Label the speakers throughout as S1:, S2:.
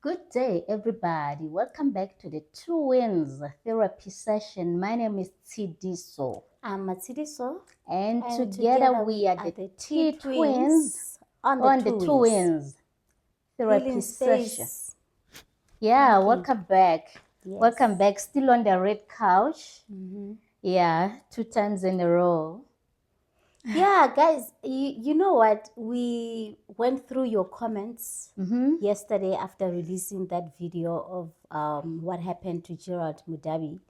S1: Good day, everybody. Welcome back to the Two Wins therapy session. My name is Tsidiso.
S2: I'm Matsidiso.
S1: And together we are the T-Twins
S2: on
S1: the Two Wins therapy session. Yeah, welcome back.
S2: Yes.
S1: Welcome back. Still on the red couch. Yeah, 2 times in a row.
S2: Yeah, guys, you know what? We went through your comments yesterday after releasing that video of what happened to Gerald Modabi.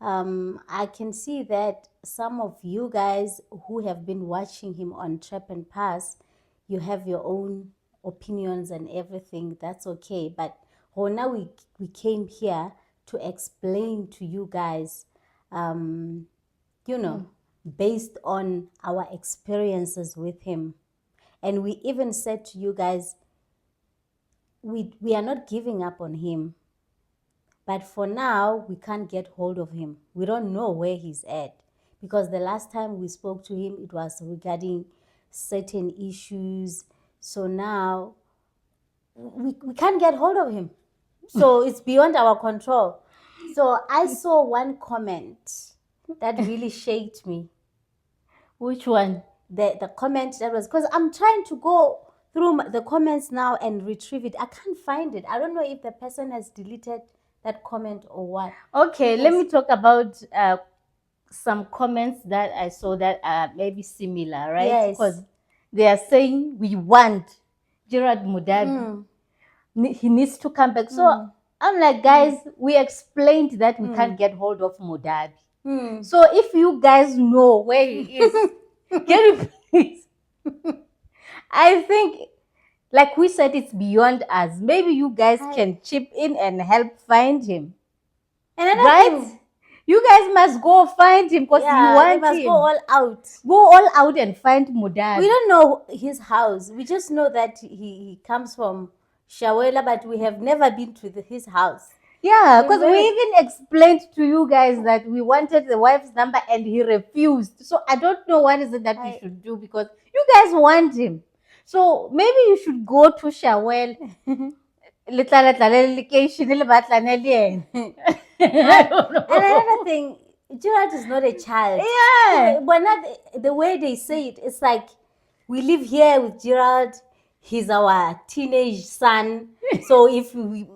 S2: I can see that some of you guys who have been watching him on Trap and Pass, you have your own opinions and everything. That's okay. But now we came here to explain to you guys, based on our experiences with him. And we even said to you guys, we are not giving up on him. But for now, we can't get hold of him. We don't know where he's at. Because the last time we spoke to him, it was regarding certain issues. So now, we can't get hold of him. So it's beyond our control. So I saw one comment that really shaken me.
S1: Which one?
S2: The comment that was, because I'm trying to go through the comments now and retrieve it. I can't find it. I don't know if the person has deleted that comment or what.
S1: Okay, let me talk about some comments that I saw that are maybe similar, right?
S2: Yes.
S1: Because they are saying we want Gerald Modabi. He needs to come back. So I'm like, guys, we explained that we can't get hold of Modabi. So if you guys know where he is, can you please? I think, like we said, it's beyond us. Maybe you guys can chip in and help find him. Right? You guys must go find him because you want him.
S2: We must go all out.
S1: Go all out and find Modabi.
S2: We don't know his house. We just know that he comes from Shawela, but we have never been to his house.
S1: Yeah, because we even explained to you guys that we wanted the wife's number and he refused. So I don't know what is it that we should do because you guys want him. So maybe you should go to Shawel. And
S2: another thing, Gerald is not a child.
S1: Yeah.
S2: But not the way they say it. It's like we live here with Gerald. He's our teenage son. So if we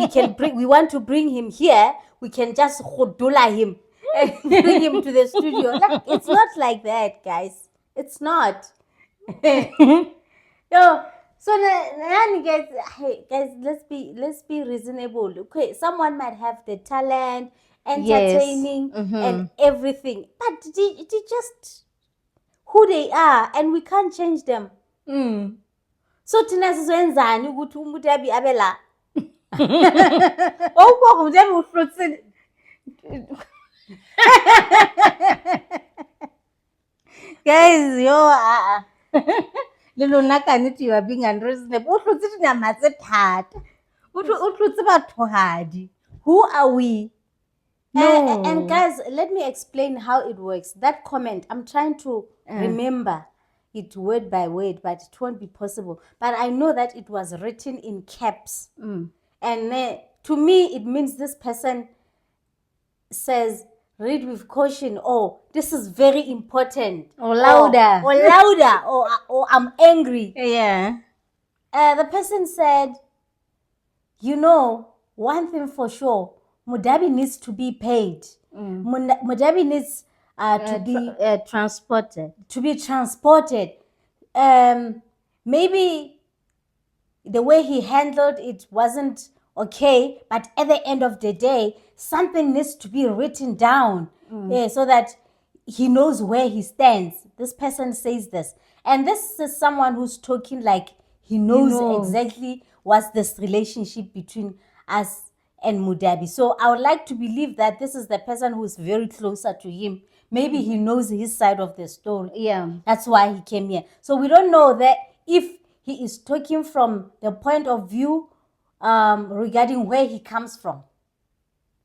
S2: can we want to bring him here, we can just hodula him and bring him to the studio. Like, it's not like that, guys. It's not. So guys, hey guys, let's be reasonable. Okay, someone might have the talent, entertaining, and everything, but they just who they are, and we can't change them. So thina sizwenzani ukuthi uModabi abe la?
S1: Guys, you are being unreasonable. Who are we?
S2: No. And guys, let me explain how it works. That comment, I'm trying to remember it word by word, but it won't be possible. But I know that it was written in caps. And to me, it means this person says, read with caution, or this is very important.
S1: Or louder.
S2: Or I'm angry.
S1: Yeah.
S2: The person said, you know, one thing for sure, Modabi needs to be paid. Modabi needs to be
S1: transported.
S2: To be transported. Maybe the way he handled it wasn't okay, but at the end of the day, something needs to be written down so that he knows where he stands. This person says this. And this is someone who's talking like he knows exactly what's this relationship between us and Modabi. So I would like to believe that this is the person who's very closer to him. Maybe he knows his side of the story.
S1: Yeah.
S2: That's why he came here. So we don't know that if he is talking from the point of view regarding where he comes from,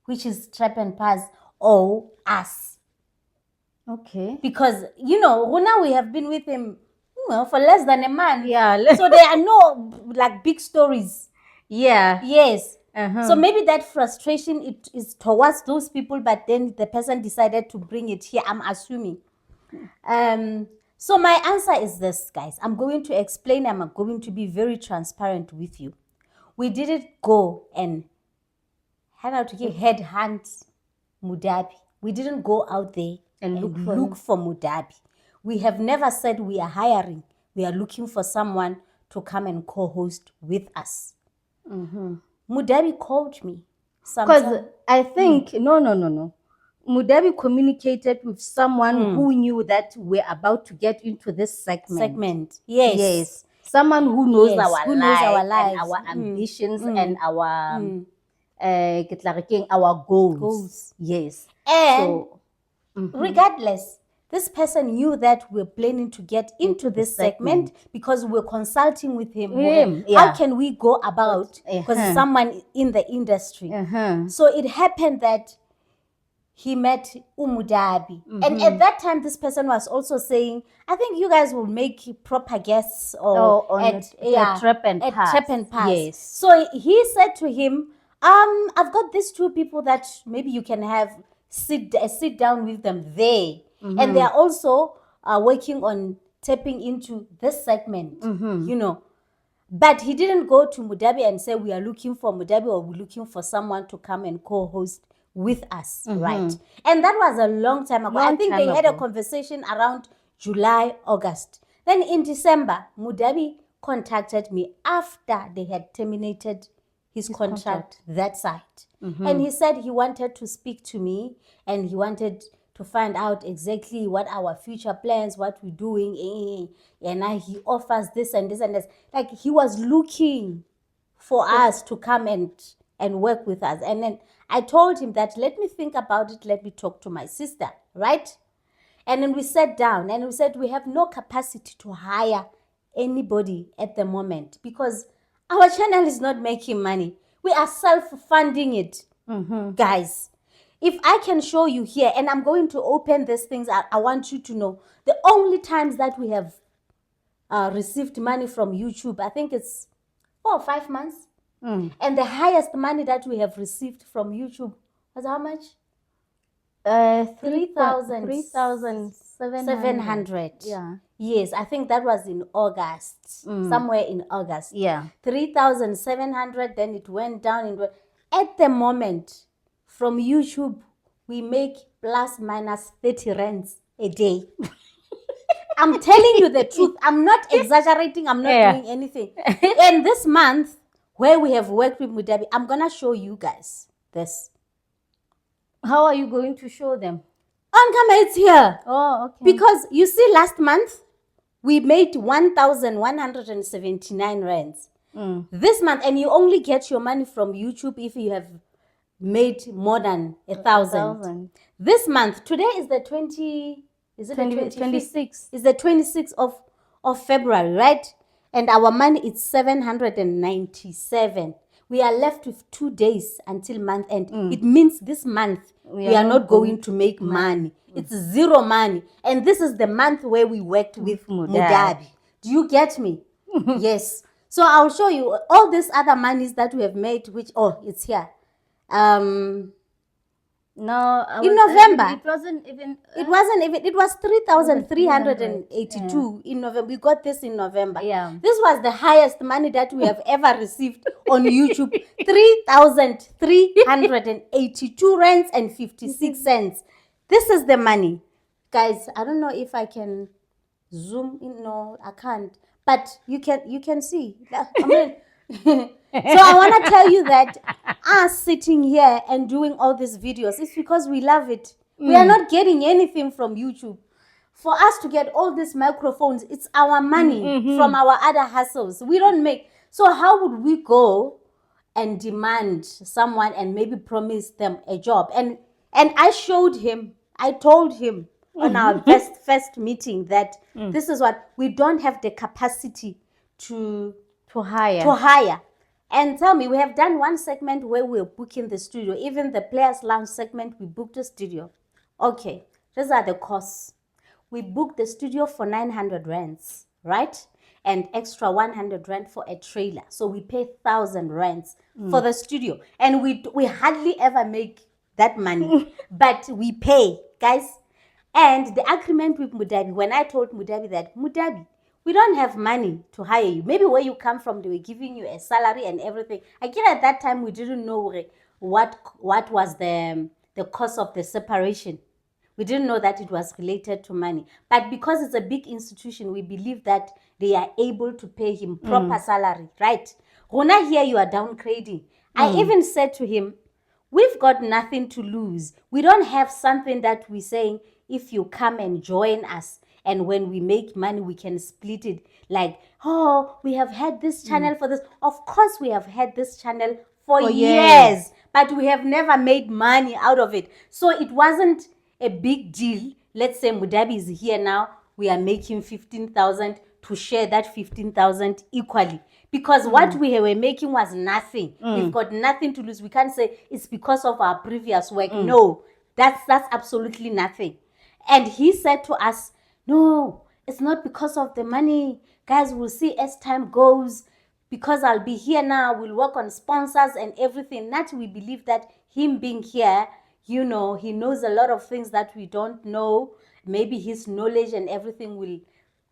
S2: which is Trap and Pass, or us.
S1: Okay.
S2: Because, now we have been with him for less than a month.
S1: Yeah.
S2: So there are no, big stories.
S1: Yeah.
S2: Yes.
S1: Uh-huh.
S2: So maybe that frustration it is towards those people, but then the person decided to bring it here, I'm assuming. So my answer is this, guys. I'm going to explain. I'm going to be very transparent with you. We didn't go and headhunt Modabi. We didn't go out there and look for Modabi. We have never said we are hiring. We are looking for someone to come and co-host with us. Modabi called me.
S1: Because I think, no. Modabi communicated with someone who knew that we're about to get into this segment.
S2: Yes.
S1: Someone who knows,
S2: Yes,
S1: our,
S2: who knows our
S1: lives and
S2: lives.
S1: our ambitions and our goals. Yes.
S2: And regardless, this person knew that we're planning to get into this segment because we're consulting with him. How can we go about, because someone in the industry. So it happened that he met Modabi. And at that time, this person was also saying, I think you guys will make proper guests at
S1: Trap and Pass.
S2: Yes. So he said to him, I've got these two people that maybe you can have sit down with them there. And they are also working on tapping into this segment, you know. But he didn't go to Modabi and say, we are looking for Modabi or we're looking for someone to come and co-host with us, right? And that was a long time ago. I think they had a conversation around July, August. Then in December, Modabi contacted me after they had terminated his contract that side. And he said he wanted to speak to me and he wanted to find out exactly what our future plans, what we're doing. And he offers this and this and this. Like he was looking for us to come and work with us. And then I told him that, let me think about it. Let me talk to my sister, right? And then we sat down and we said, we have no capacity to hire anybody at the moment because our channel is not making money. We are self-funding it, guys. If I can show you here, and I'm going to open these things, I want you to know, the only times that we have received money from YouTube, I think it's 4 or 5 months. And the highest money that we have received from YouTube was how much? 3,700.
S1: Yeah.
S2: Yes, I think that was in August, somewhere in August.
S1: Yeah.
S2: 3,700, then it went down. At the moment, from YouTube, we make plus minus 30 rands a day. I'm telling you the truth. I'm not exaggerating. I'm not doing anything. And this month, where we have worked with Modabi, I'm going to show you guys this.
S1: How are you going to show them?
S2: On camera, it's here.
S1: Oh, okay.
S2: Because you see, last month, we made 1,179 rands. This month, and you only get your money from YouTube if you have made more than 1,000. This month, today is the 26th. Is the 26th of February, right? And our money is 797. We are left with 2 days until month end. It means this month we are not going to make money. It's zero money. And this is the month where we worked with Modabi. Do you get me? Yes. So I'll show you all these other monies that we have made, which, it's here.
S1: No,
S2: in November.
S1: It wasn't even.
S2: It was 3,382 in November. We got this in November.
S1: Yeah.
S2: This was the highest money that we have ever received on YouTube. 3,382 rands and 56 cents. This is the money. Guys, I don't know if I can zoom in. No, I can't. But you can see. I mean, so I want to tell you that us sitting here and doing all these videos, it's because we love it. We are not getting anything from YouTube. For us to get all these microphones, it's our money from our other hustles. We don't make. So how would we go and demand someone and maybe promise them a job? And I showed him, I told him on our first meeting that this is what, we don't have the capacity to hire. And tell me, we have done one segment where we're booking the studio. Even the Players Lounge segment, we booked a studio. Okay, these are the costs. We booked the studio for 900 rands, right? and extra 100 rand for a trailer. So we pay 1,000 rands for the studio. And we hardly ever make that money, but we pay, guys. And the agreement with Modabi, when I told Modabi that, Modabi, we don't have money to hire you. Maybe where you come from, they were giving you a salary and everything. Again, at that time, we didn't know what was the cost of the separation. We didn't know that it was related to money. But because it's a big institution, we believe that they are able to pay him proper salary, right? Rona, here you are downgrading. I even said to him, we've got nothing to lose. We don't have something that we're saying, if you come and join us, and when we make money, we can split it. Like, oh, we have had this channel for this. Of course, we have had this channel for years, but we have never made money out of it. So it wasn't a big deal. Let's say Modabi is here now. We are making 15,000 to share that 15,000 equally. Because what we were making was nothing. We've got nothing to lose. We can't say it's because of our previous work. No, that's absolutely nothing. And he said to us, no, it's not because of the money. Guys, we'll see as time goes. Because I'll be here now, we'll work on sponsors and everything. Not we believe that him being here, you know, he knows a lot of things that we don't know. Maybe his knowledge and everything will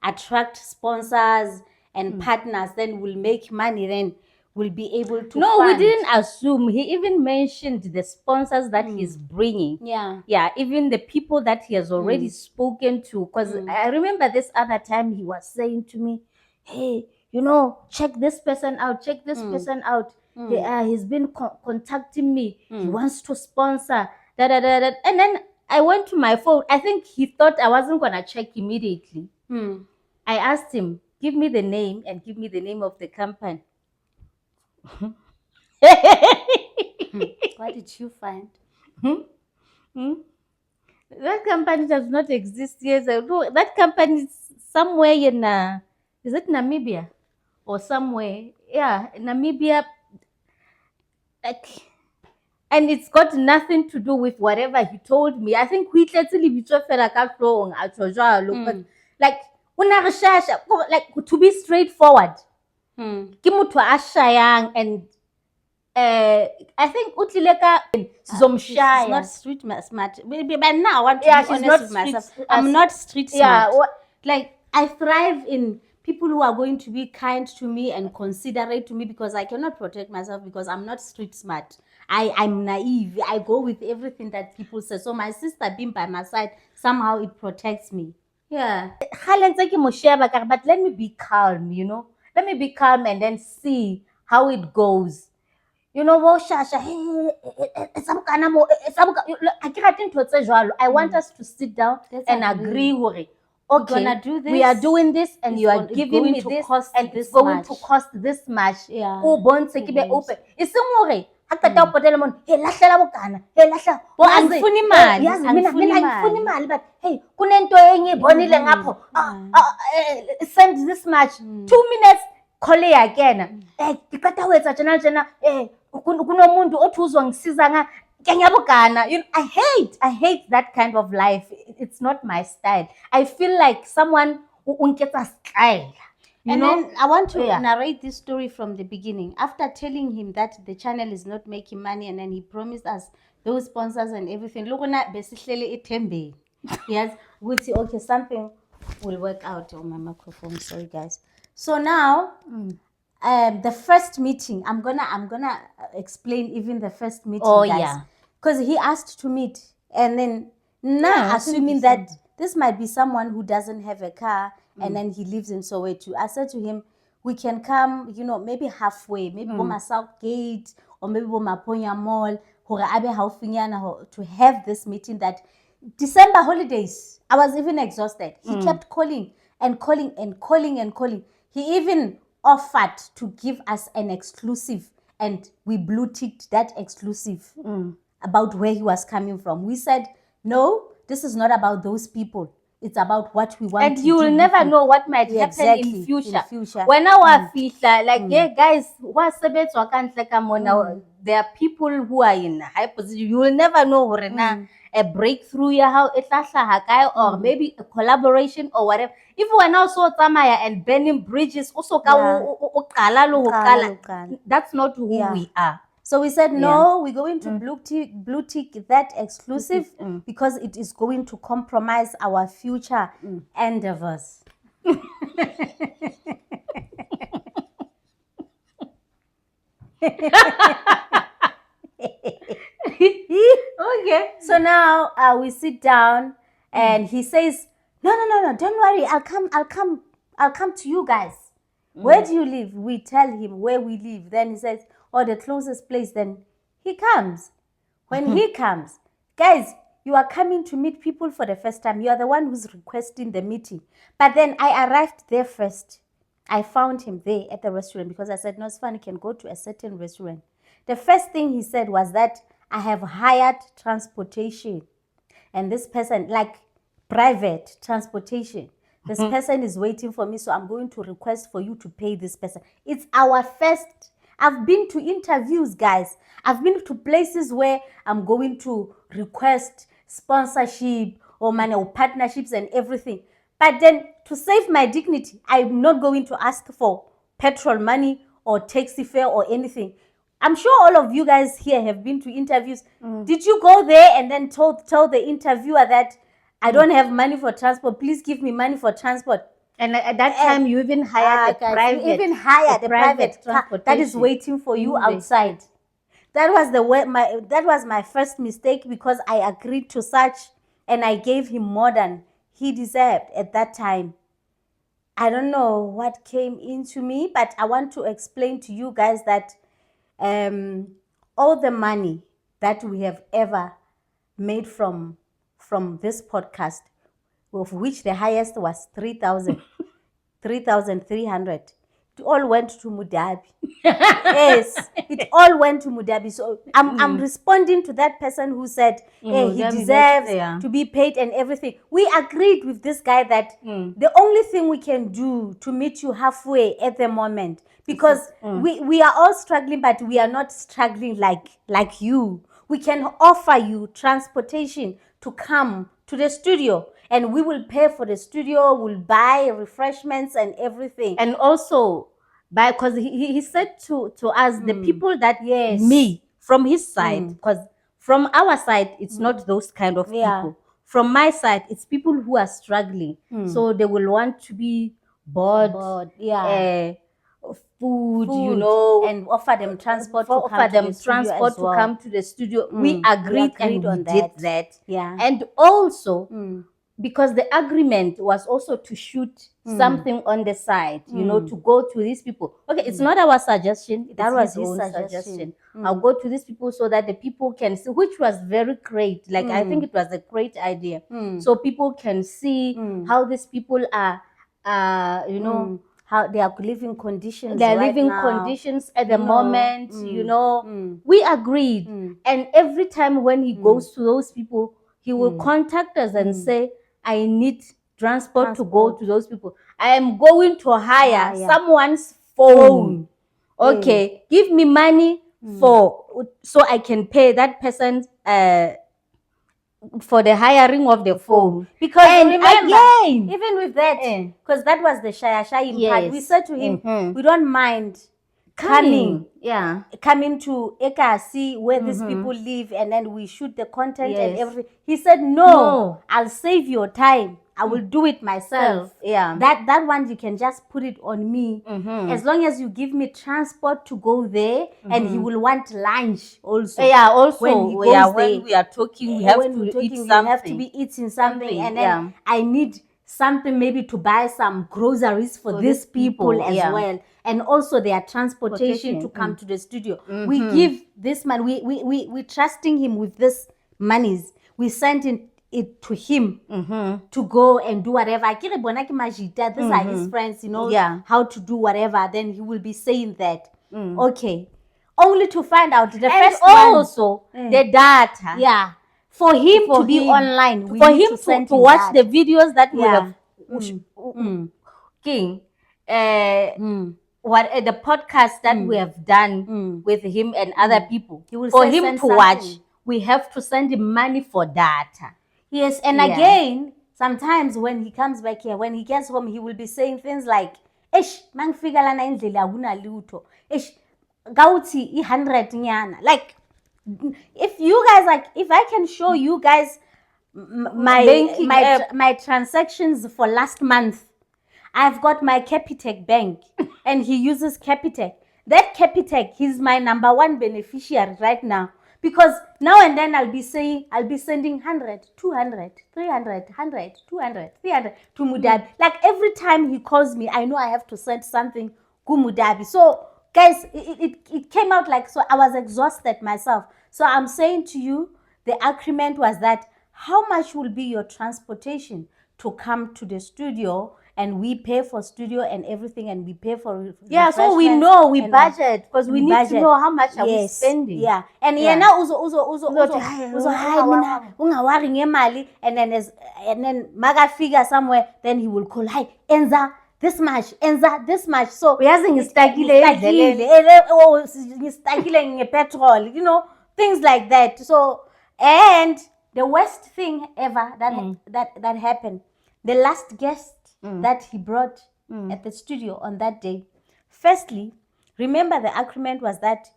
S2: attract sponsors and partners, then we'll make money, then we'll be able to fund.
S1: We didn't assume. He even mentioned the sponsors that he's bringing. Yeah, even the people that he has already spoken to. Because I remember this other time he was saying to me, hey, you know, check this person out, check this person out. He's been contacting me. He wants to sponsor. And then I went to my phone. I think he thought I wasn't going to check immediately. I asked him, give me the name and give me the name of the company.
S2: What did you find?
S1: That company does not exist yet. That company is somewhere in, is it Namibia? Or somewhere. Yeah, Namibia. Like, and it's got nothing to do with whatever he told me. I think we like, to be straightforward. And I think
S2: she's not street smart. But now I want to be honest with myself. I'm not street smart. Like, I thrive in people who are going to be kind to me and considerate to me, because I cannot protect myself because I'm not street smart. I'm naive. I go with everything that people say. So my sister being by my side, somehow it protects me. Yeah.
S1: But let me be calm, you know. Let me be calm and then see how it goes. You know, I want us to sit down and agree with it. Okay, we are doing this and you are giving me this and it's going to cost this much.
S2: Yeah.
S1: Open. It's send this much. 2 minutes, call again. I hate that kind of life. It's not my style. I feel like someone who gets a style.
S2: And then I want to narrate this story from the beginning. After telling him that the channel is not making money, and then he promised us those sponsors and everything. Yes, we'll see. Okay, something will work out on my microphone. Sorry, guys. So now, the first meeting, I'm gonna explain even the first meeting, guys. Because he asked to meet, and then now assuming that this might be someone who doesn't have a car, and then he lives in Soweto. I said to him, we can come, you know, maybe halfway, maybe Boma South Gate, or maybe Boma Ponya Mall, to have this meeting. That December holidays, I was even exhausted. He kept calling and calling and calling and calling. He even offered to give us an exclusive, and we blue ticked that exclusive about where he was coming from. We said, no, this is not about those people. It's about what we want.
S1: And you will never know what might happen in future. When our FIFA, like, guys, there are people who are in high position. You will never know. a breakthrough ya how e tla hlaha kae, or maybe a collaboration or whatever. If we're now so tsamaya and burning bridges, also that's not who we are.
S2: So we said, no, we're going to blue tick that exclusive because it is going to compromise our future endeavors.
S1: Okay.
S2: So now we sit down and he says, no, don't worry. I'll come to you guys. Where do you live? We tell him where we live. Then he says, oh, the closest place. Then he comes. When he comes, guys, you are coming to meet people for the first time. You are the one who's requesting the meeting. But then I arrived there first. I found him there at the restaurant because I said, no, it's fine, you can go to a certain restaurant. The first thing he said was that I have hired transportation. And this person, like private transportation, this person is waiting for me, so I'm going to request for you to pay this person. It's our first. I've been to interviews, guys. I've been to places where I'm going to request sponsorship or money or partnerships and everything. But then to save my dignity, I'm not going to ask for petrol money or taxi fare or anything. I'm sure all of you guys here have been to interviews. Did you go there and then tell the interviewer that I don't have money for transport, please give me money for transport?
S1: And at that time, you even hired a private
S2: car that is waiting for you outside. That was my first mistake because I agreed to such and I gave him more than he deserved at that time. I don't know what came into me, but I want to explain to you guys that all the money that we have ever made from this podcast, of which the highest was 3,300. It all went to Modabi. Yes, it all went to Modabi. So I'm responding to that person who said, hey, he deserves to be paid and everything. We agreed with this guy that the only thing we can do to meet you halfway at the moment, because we are all struggling, but we are not struggling like you. We can offer you transportation to come to the studio, and we will pay for the studio, we'll buy refreshments and everything.
S1: And also, because he said to us, the people that me, from his side, because from our side, it's not those kind of people. From my side, it's people who are struggling. So they will want to be bought, food, you know,
S2: and offer them transport to
S1: come to the studio. We agreed and we did that.
S2: Yeah.
S1: And also, because the agreement was also to shoot something on the side, you know, to go to these people. Okay, it's not our suggestion.
S2: That was
S1: his
S2: own
S1: suggestion. I'll go to these people so that the people can see, which was very great. Like, I think it was a great idea. So people can see how these people are, you know,
S2: how they are living conditions.
S1: They're living conditions at the moment, you know. We agreed. And every time when he goes to those people, he will contact us and say, I need transport to go to those people. I am going to hire someone's phone. Okay, give me money so I can pay that person for the hiring of the phone.
S2: Because
S1: remember,
S2: even with that, because that was the shy part, we said to him, we don't mind coming to Eka, see where these people live, and then we shoot the content and everything. He said, no, I'll save your time. I will do it myself. That one you can just put it on me. As long as you give me transport to go there, and he will want lunch also.
S1: When we are talking, we have to eat something.
S2: You have to be eating something, and then I need something maybe to buy some groceries for these people as well, and also their transportation to come to the studio. We give this man, we trusting him with this monies. We sent it to him to go and do whatever. These are his friends, you know, how to do whatever. Then he will be saying that. Okay. Only to find out the first
S1: also the data.
S2: For him to be online,
S1: for him to watch the videos that we have the podcast that we have done with him and other people. For him to watch. we have to send him money for data.
S2: Yes, and again, sometimes when he comes back here, when he gets home, he will be saying things like, "Ish, mangifika lana indlela akunalutho. Ish, gauti 100 nyana." Like, if you guys if I can show you guys my transactions for last month, I've got my Capitec bank, and he uses Capitec. That Capitec, he's my number one beneficiary right now. Because now and then I'll be sending 100, 200, 300, 100, 200, 300 to Modabi. Like every time he calls me, I know I have to send something to Modabi. So guys, it came out like, so I was exhausted myself. So I'm saying to you, the agreement was that how much will be your transportation to come to the studio, and we pay for studio and everything, and we pay for
S1: so we know we budget, because we need to know how much are we spending.
S2: And yena ungawari ngemali, and then maga figure somewhere, then he will call, "Hi, enza this much, enza this much." So petrol, you know, things like that. So, and the worst thing ever that happened, the last guest that he brought at the studio on that day. Firstly, remember the agreement was that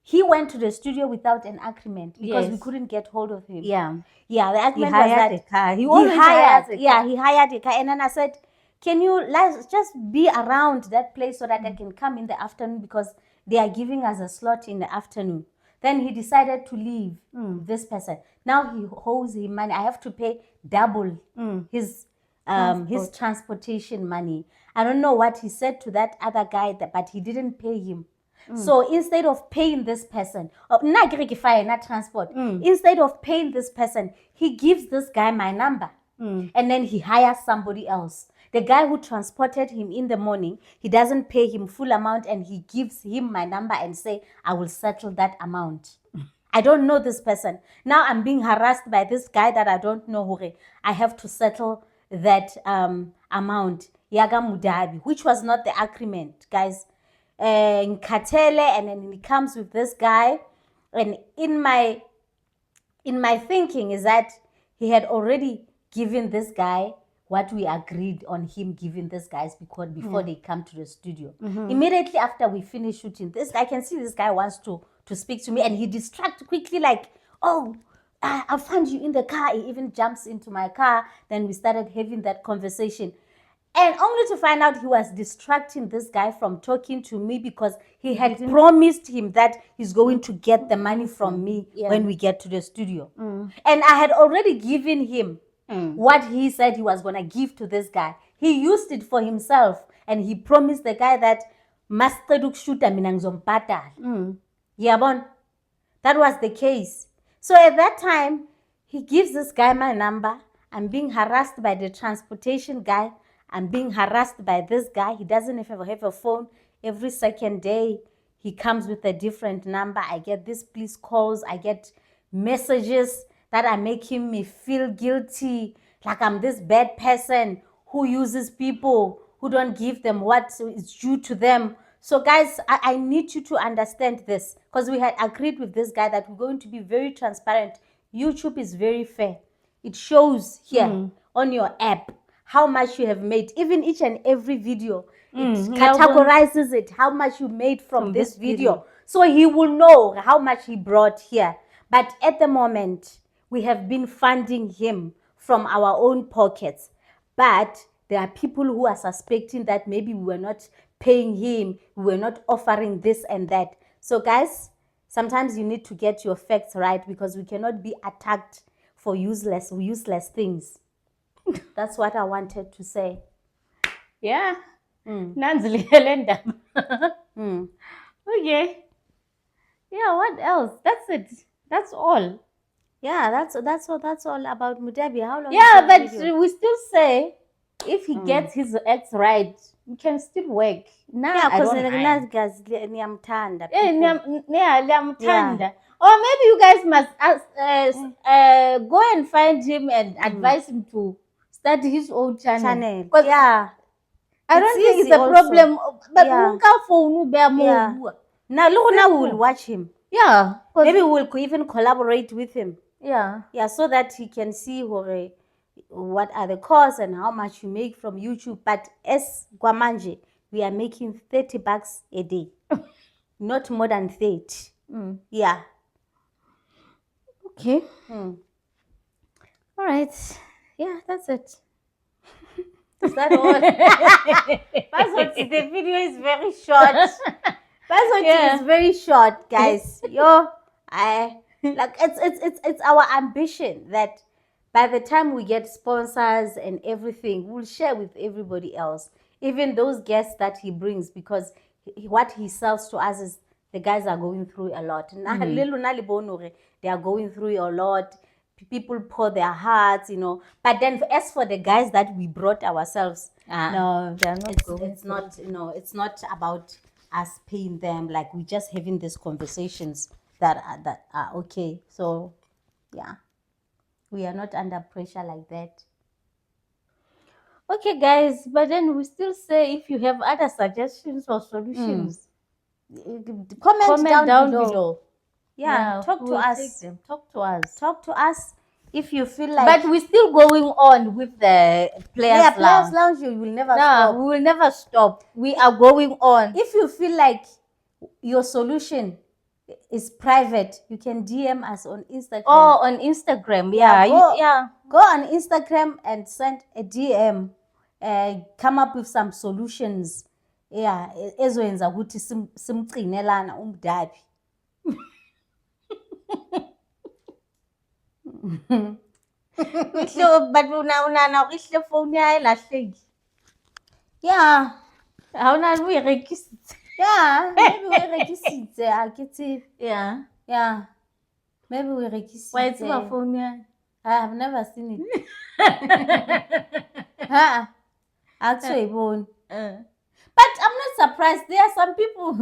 S2: he went to the studio without an agreement because we couldn't get hold of him. The agreement was that
S1: a car. He
S2: hired a car. And then I said, "Can you just be around that place so that I can come in the afternoon, because they are giving us a slot in the afternoon." Then he decided to leave this person. Now he owes him money. I have to pay double his transportation money. I don't know what he said to that other guy, but he didn't pay him. So instead of paying this person, instead of paying this person, he gives this guy my number. And then he hires somebody else. The guy who transported him in the morning, he doesn't pay him full amount, and he gives him my number and say, "I will settle that amount." I don't know this person. Now I'm being harassed by this guy that I don't know who. I have to settle that amount. Yaga Modabi, which was not the agreement, guys. Katele, and then he comes with this guy. And in my thinking is that he had already given this guy what we agreed on him giving this guys before they come to the studio. Immediately after we finish shooting, I can see this guy wants to speak to me, and he distracts quickly, like, "Oh, I'll find you in the car." He even jumps into my car. Then we started having that conversation. And only to find out he was distracting this guy from talking to me, because he had promised him that he's going to get the money from me when we get to the studio. And I had already given him what he said he was going to give to this guy. He used it for himself, and he promised the guy that that was the case. So at that time, he gives this guy my number. I'm being harassed by the transportation guy. I'm being harassed by this guy. He doesn't have a phone. Every second day, he comes with a different number. I get these police calls. I get messages that are making me feel guilty, like I'm this bad person who uses people, who don't give them what is due to them. So guys, I need you to understand this, because we had agreed with this guy that we're going to be very transparent. YouTube is very fair. It shows here on your app how much you have made. Even each and every video, it categorizes it, how much you made from this video. So he will know how much he brought here. But at the moment, we have been funding him from our own pockets. But there are people who are suspecting that maybe we were not paying him, we were not offering this and that. So guys, sometimes you need to get your facts right, because we cannot be attacked for useless things. That's what I wanted to say.
S1: Yeah. Okay. Yeah, what else? That's it. That's all.
S2: Yeah, that's all about Modabi. How long?
S1: Yeah, but we still say, if he gets his acts right, we can still work.
S2: Yeah, because
S1: or maybe you guys must go and find him and advise him to start his own channel.
S2: Yeah,
S1: I don't think it's a problem. But
S2: now we will watch him.
S1: Yeah. 'Cause-
S2: Maybe we'll even collaborate with him.
S1: Yeah.
S2: Yeah, so that he can see what are the costs and how much you make from YouTube. But as Guamanje, we are making $30 a day, not more than 30. Yeah.
S1: Okay. All right. Yeah, that's it.
S2: Is that all? That's what the video is very short. That's what it is very short, guys. It's our ambition that by the time we get sponsors and everything, we'll share with everybody else, even those guests that he brings, because what he sells to us is the guys are going through a lot. They are going through a lot. People pour their hearts, But then as for the guys that we brought ourselves,
S1: no, they're not.
S2: It's not about us paying them. Like, we're just having these conversations that are okay. So, yeah, we are not under pressure like that.
S1: Okay, guys, but then we still say if you have other suggestions or solutions,
S2: comment down below. Yeah, talk to us.
S1: Talk to us.
S2: Talk to us if you feel like.
S1: But we're still going on with the Players Lounge.
S2: Players Lounge, you will never stop.
S1: We will never stop. We are going on.
S2: If you feel like your solution is private, you can DM us on Instagram.
S1: Oh, on Instagram.
S2: Go on Instagram and send a DM. Come up with some solutions. Yeah, ezoyenza ukuthi simgcinelana uMdabi.
S1: But una ihle phone ya ilahleki.
S2: Yeah.
S1: Hauna we rekisitse.
S2: Yeah, maybe we rekisitse akithi.
S1: Yeah.
S2: Yeah. Maybe we rekisitse.
S1: Why it's my phone ya?
S2: I have never seen it. Actually, but I'm not surprised. There are some people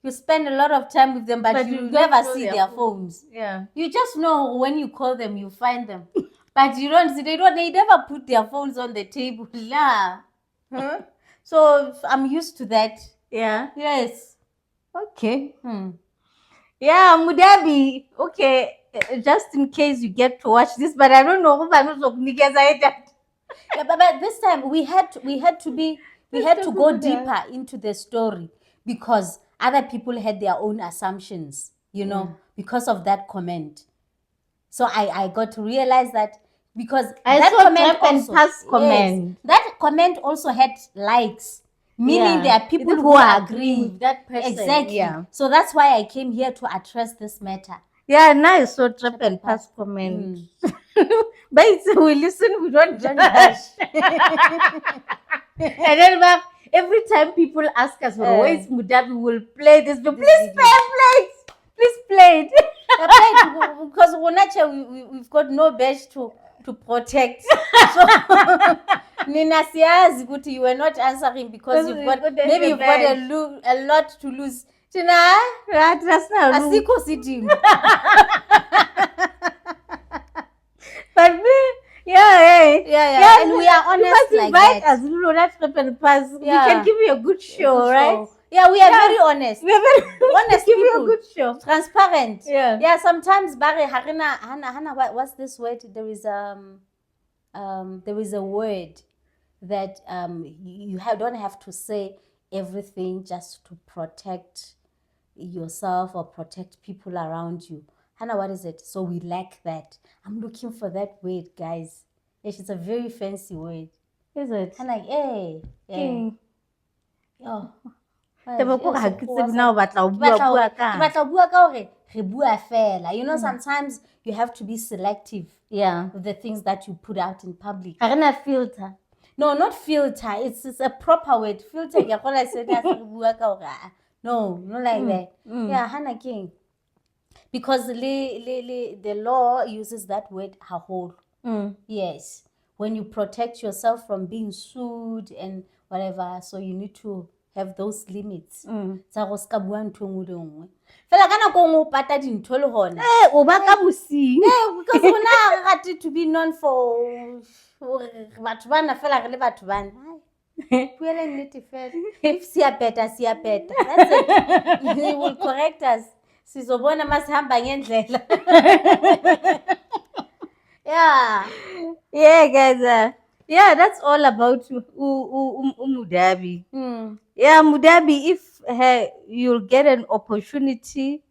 S2: you spend a lot of time with them, but you never see their phones.
S1: Yeah.
S2: You just know when you call them, you find them. But you don't see, they never put their phones on the table. Yeah. So I'm used to that.
S1: Yeah.
S2: Yes.
S1: Okay. Yeah, Modabi. Okay. Just in case you get to watch this, but I don't know if I'm not
S2: Yeah, but this time we had to go deeper into the story because other people had their own assumptions, because of that comment. So I got to realize that because that comment also had likes, meaning there are people who agree
S1: with that person.
S2: Exactly.
S1: Yeah.
S2: So that's why I came here to address this matter.
S1: Yeah, nice. So trap and pass comment. But we listen, we don't judge. And then every time people ask us, where is Modabi, we'll play this. But please play it. Please play it.
S2: Because we've got no badge to protect. So Nina siyazi ukuthi you were not answering because you've got a lot to lose. Tina, asikho sidingo.
S1: But yeah,
S2: and we are honest like that.
S1: As we can give you a good show, right?
S2: Yeah, we are very honest.
S1: We are very
S2: honest.
S1: Give you a good show.
S2: Transparent.
S1: Yeah.
S2: Sometimes Barry Hana, what's this word? There is a word that you don't have to say everything just to protect yourself or protect people around you. Hannah, what is it? So we lack that. I'm looking for that word, guys. Yes, it's a very fancy word.
S1: Is it?
S2: Hannah, hey. Oh. Sometimes you have to be selective with the things that you put out in public.
S1: Filter.
S2: No, not filter. It's a proper word. Filter. No, not like that. Yeah, Hannah King. Because the law uses that word hahol. Yes. When you protect yourself from being sued and whatever, so you need to have those limits. Because to be known for if see better. That's it. He will correct us. Sizobona masihamba ngendlela. Yeah.
S1: Yeah, guys. Yeah, that's all about Modabi. Yeah, Modabi, if you'll get an opportunity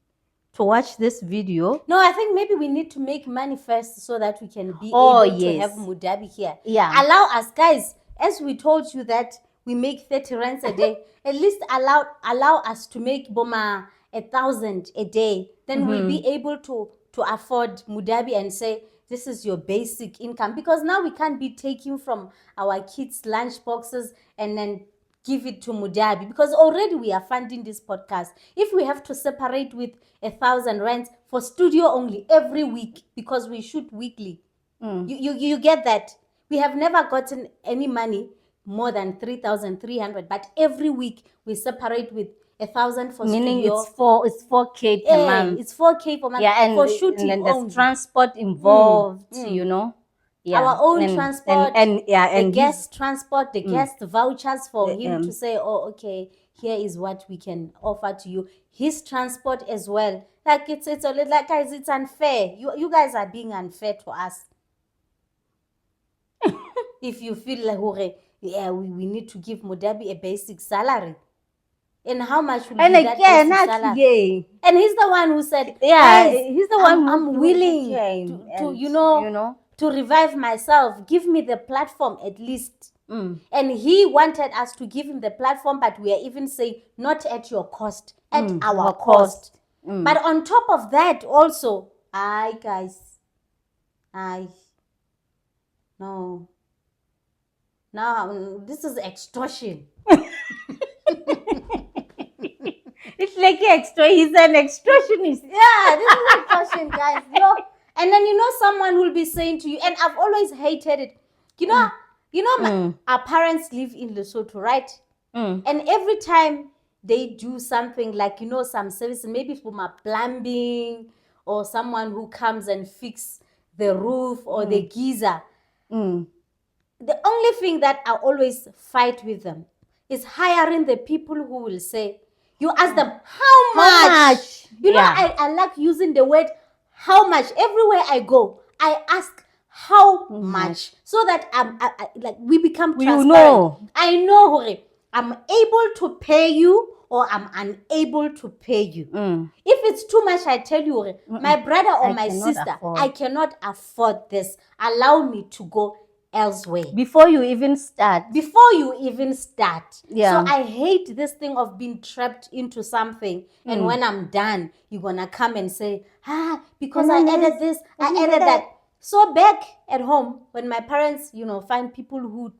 S1: to watch this video.
S2: No, I think maybe we need to make money first so that we can be able to have Modabi here.
S1: Yeah.
S2: Allow us, guys, as we told you that we make 30 rands a day, at least allow us to make Boma 1,000 a day. Then we'll be able to afford Modabi and say, this is your basic income. Because now we can't be taking from our kids' lunch boxes and then give it to Modabi, because already we are funding this podcast. If we have to separate with 1,000 rands for studio only every week, because we shoot weekly, you get that. We have never gotten any money more than 3,300, but every week we separate with 1,000 for
S1: meaning
S2: studio.
S1: It's 4K per month.
S2: It's 4K per month.
S1: Yeah, and
S2: for shooting
S1: and then
S2: only.
S1: there's transport involved, you know. Yeah,
S2: our own transport,
S1: and
S2: the guest transport, the guest vouchers for him to say, oh, okay, here is what we can offer to you. His transport as well. Like it's a little, like, guys, it's unfair. You guys are being unfair to us. If you feel like, yeah, we need to give Modabi a basic salary. And how much will be that basic salary? And he's the one who said,
S1: yeah, he's the one
S2: I'm willing to you know, to revive myself. Give me the platform at least. And he wanted us to give him the platform, but we are even saying, not at your cost, at our cost. But on top of that also, guys, no. Now, this is extortion.
S1: It's like he's an extortionist.
S2: Yeah, this is extortion, guys. And then someone will be saying to you, and I've always hated it. Our parents live in Lesotho, right? And every time they do something like some service, maybe from a plumbing or someone who comes and fix the roof or the geyser, the only thing that I always fight with them is hiring the people who will say, you ask them, how much? I like using the word, how much. Everywhere I go, I ask, how much? So that like we become transparent. I know I'm able to pay you or I'm unable to pay you. If it's too much, I tell you, my brother or my sister, I cannot afford this. Allow me to go elsewhere.
S1: Before you even start.
S2: Yeah. So I hate this thing of being trapped into something. And when I'm done, you're going to come and say, because I added this, I added that. So back at home, when my parents, find people who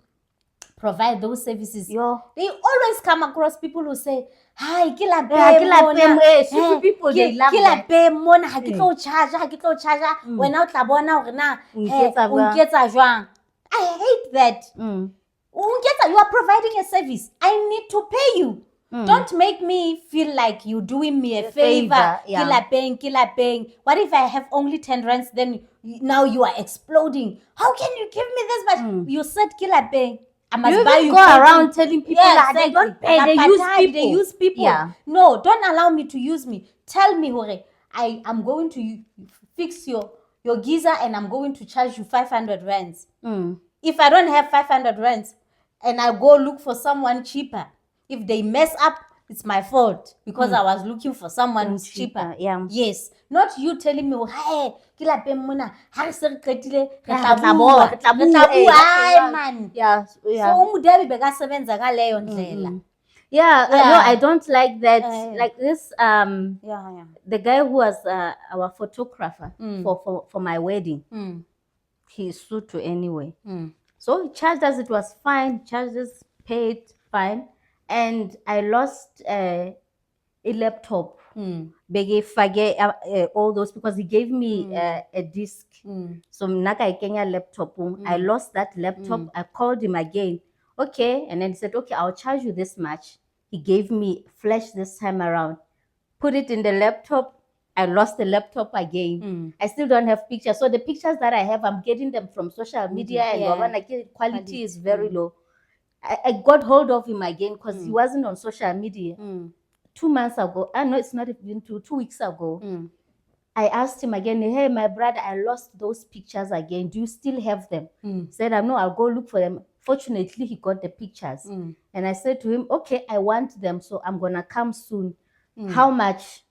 S2: provide those services, they always come across people who say, hi, people, they love that. I hate that. You are providing a service. I need to pay you. Don't make me feel like you're doing me a favor. Killer paying. What if I have only 10 rands? Then now you are exploding. How can you give me this much? You said killer paying. I must buy you.
S1: Go around telling people they don't pay. They use people.
S2: Yeah. No, don't allow me to use me. Tell me, I am going to fix your geyser and I'm going to charge you 500 rands. If I don't have 500 rands and I go look for someone cheaper, if they mess up, it's my fault because I was looking for someone who's cheaper.
S1: Yeah.
S2: Yes. Not you telling me, hey, man.
S1: Yeah.
S2: Yeah,
S1: no, I don't like that. Like this, the guy who was our photographer for my wedding, he sued to anyway. So he charged us, it was fine, charged us, paid, fine. And I lost a laptop. All those, because he gave me a disc. So I laptop. I lost that laptop. I called him again. Okay. And then he said, okay, I'll charge you this much. He gave me flash this time around. Put it in the laptop. I lost the laptop again. I still don't have pictures. So the pictures that I have, I'm getting them from social media, and quality is very low. I got hold of him again because he wasn't on social media. 2 months ago, I know it's not even 2 weeks ago, I asked him again, hey, my brother, I lost those pictures again. Do you still have them? He said, no, I'll go look for them. Fortunately, he got the pictures. And I said to him, okay, I want them, so I'm going to come soon. How much?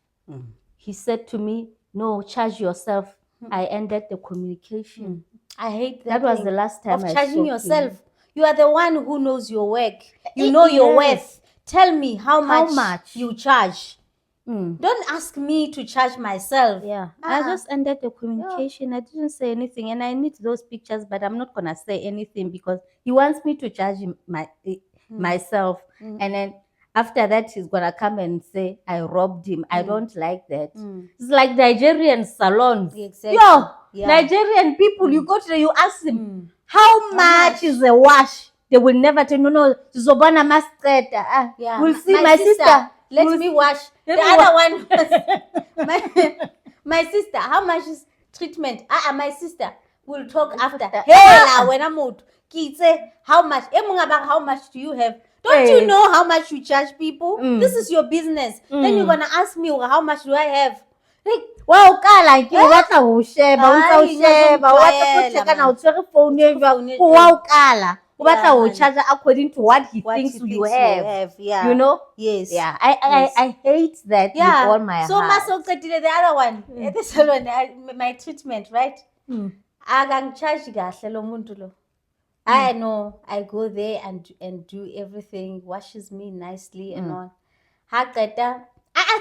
S1: He said to me, no, charge yourself. I ended the communication.
S2: I hate that.
S1: That was the last time
S2: of charging yourself.
S1: him.
S2: You are the one who knows your work. You know your worth. Tell me how much you charge. Don't ask me to charge myself.
S1: Yeah, I just ended the communication. I didn't say anything, and I need those pictures, but I'm not gonna say anything because he wants me to charge him myself, and then after that he's gonna come and say I robbed him. I don't like that. It's like Nigerian salons.
S2: Exactly.
S1: Nigerian people, you go to you ask them how much is the wash. They will never tell you. No, Zobana Master. We'll see my sister.
S2: Let me wash. The other one, my sister, how much is treatment? My sister will talk after. Hey, when I'm out, kids say, how much? How much do you have? Don't you know how much you charge people? This is your business. Then you're gonna ask me, how much do I have? Like,
S1: wow, like you want to share, charge according to what he thinks you have. You know?
S2: Yes.
S1: Yeah. I hate that with all my
S2: so
S1: heart.
S2: So the other one, the salon, my treatment, right? I can charge I know. I go there and do everything, washes me nicely and all. I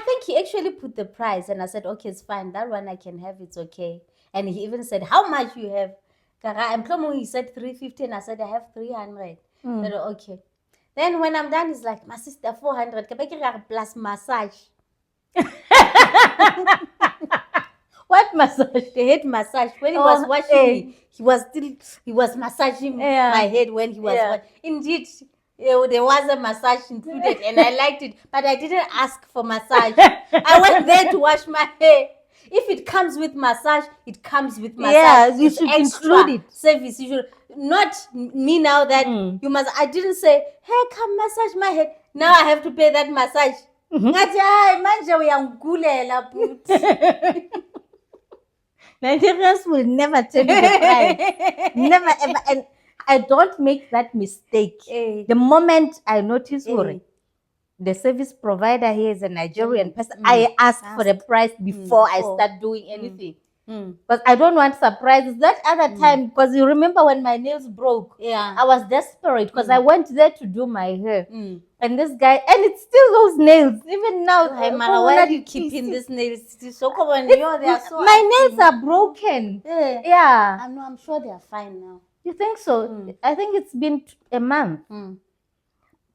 S2: think he actually put the price and I said, okay, it's fine. That one I can have, it's okay. And he even said, how much you have? He said 350 and I said, I have 300. Said, okay. Then when I'm done, he's like, my sister, 400 plus massage.
S1: What massage?
S2: The head massage. When he was washing me, he was massaging my head when he was washing. Indeed, there was a massage included and I liked it, but I didn't ask for massage. I went there to wash my hair. If it comes with massage, it comes with massage.
S1: Yeah, you should include it.
S2: Service. You should not me now that you must. I didn't say, hey, come massage my head. Now I have to pay that massage.
S1: Nigerians will never tell you the price. Never ever. And I don't make that mistake. The moment I notice the service provider here is a Nigerian person, I ask for the price before I start doing anything. Because I don't want surprises. That other time, because you remember when my nails broke, I was desperate because I went there to do my hair. And this guy, and it's still those nails. Even now,
S2: why are you keeping these nails?
S1: My nails are broken. Yeah.
S2: I'm sure they are fine now.
S1: You think so? I think it's been a month.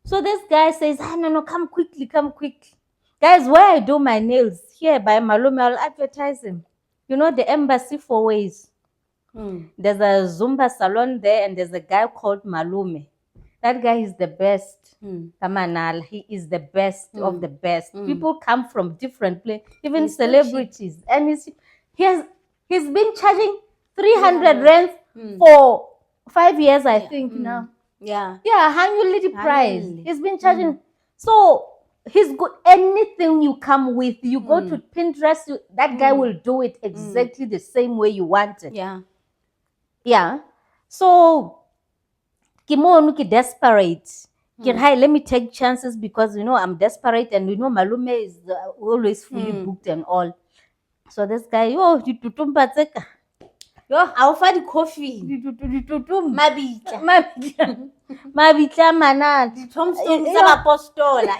S1: So this guy says, no, come quickly, come quickly. Guys, where I do my nails, here by Malume, I'll advertise him. You know, the embassy 4 ways. There's a Zumba salon there and there's a guy called Malume. That guy is the best. Kamanal, he is the best of the best. People come from different places, even celebrities. And he's been charging 300 rands for 5 years, I think now.
S2: Yeah,
S1: annually price. He's been charging. So he's good. Anything you come with, you go to Pinterest, that guy will do it exactly the same way you want it. Yeah. So Kimonuki desperate. Hi, let me take chances because I'm desperate and Malume is always fully booked and all. So this guy, you tutumba tseka.
S2: I'll find coffee.
S1: Mabitla mana.
S2: The tombstones are apostola.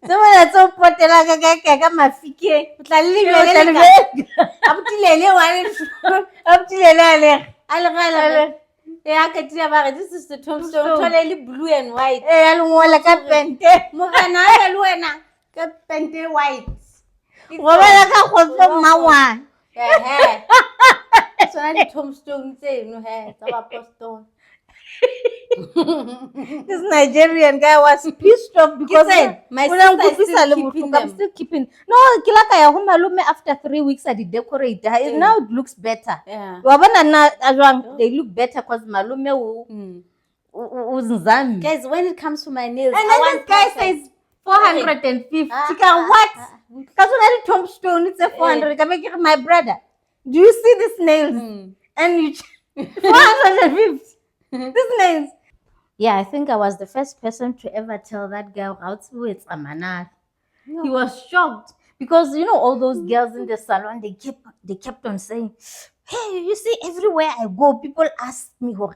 S1: Someone so potela kaka mafike.
S2: This is the tombstone. Totally blue and white.
S1: White.
S2: So I tombstone say no hair.
S1: This Nigerian guy was pissed off because
S2: my sister is
S1: still keeping. No, kilaka ya Malume after 3 weeks I did decorate. Now it looks better. They look better because Malume
S2: guys, when it comes to my nails,
S1: and then this guy says, 450. What? Because when I tombstone, it's a 400. Can I make my brother? Do you see these nails? And you 450. These nails. Yeah, I think I was the first person to ever tell that girl out to it's a manar. No. He was shocked because you know all those girls in the salon, they kept on saying, "Hey, you see, everywhere I go, people ask me who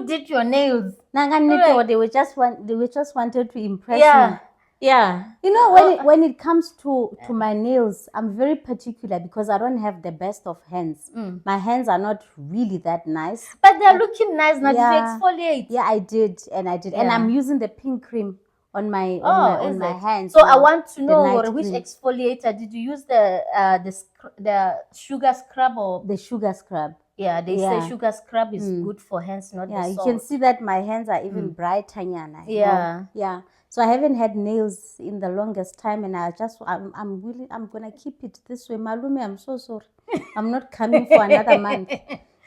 S1: did your nails."
S2: They were just wanted to impress me.
S1: Yeah.
S2: You know, when it comes to my nails, I'm very particular because I don't have the best of hands. My hands are not really that nice.
S1: But they're looking nice now. Did you exfoliate?
S2: Yeah, I did. And I'm using the pink cream on my hands.
S1: So I want to know which exfoliator did you use? The sugar scrub or
S2: the sugar scrub?
S1: Yeah, they say sugar scrub is good for hands, not the salt.
S2: You can see that my hands are even brighter. Yeah. So I haven't had nails in the longest time, and I'm gonna keep it this way. Malume, I'm so sorry. I'm not coming for another month.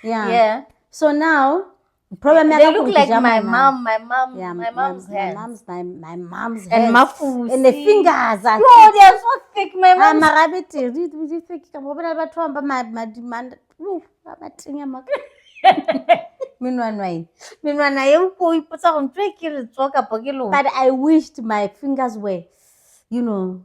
S2: Yeah. So now, probably
S1: they look like my mom. My mom's hands.
S2: My mom's hands.
S1: And Mafusi.
S2: And the fingers are
S1: thick. They are so thick. My mom.
S2: But I wished my fingers were,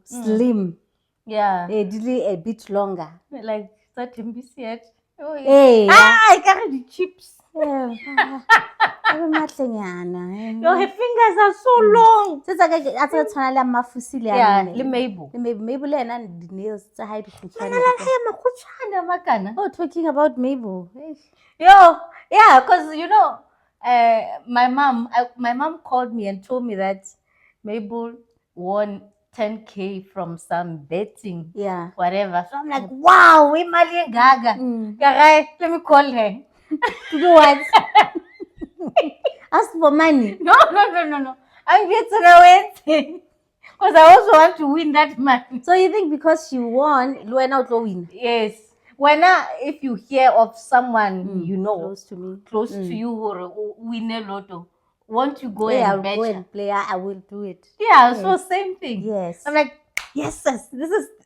S2: slim.
S1: Yeah.
S2: A bit longer.
S1: Like that imbecile.
S2: Hey.
S1: I carry the chips.
S2: Your
S1: fingers are so long.
S2: Yeah,
S1: Mabel
S2: and the nails.
S1: Oh,
S2: talking about Mabel.
S1: Yeah, because my mom called me and told me that Mabel won 10K from some betting.
S2: Yeah.
S1: Whatever. So I'm like, wow, we Mali Gaga. Let me call her.
S2: To do what? Ask for money.
S1: No. I'm getting because I also want to win that money.
S2: So you think because she won, Luena will win?
S1: Yes. If you hear of someone
S2: close to
S1: you who win a lotto, won't you go and bet?
S2: I'll go and play. I will do it.
S1: Yeah, so same thing.
S2: Yes.
S1: I'm like, yes,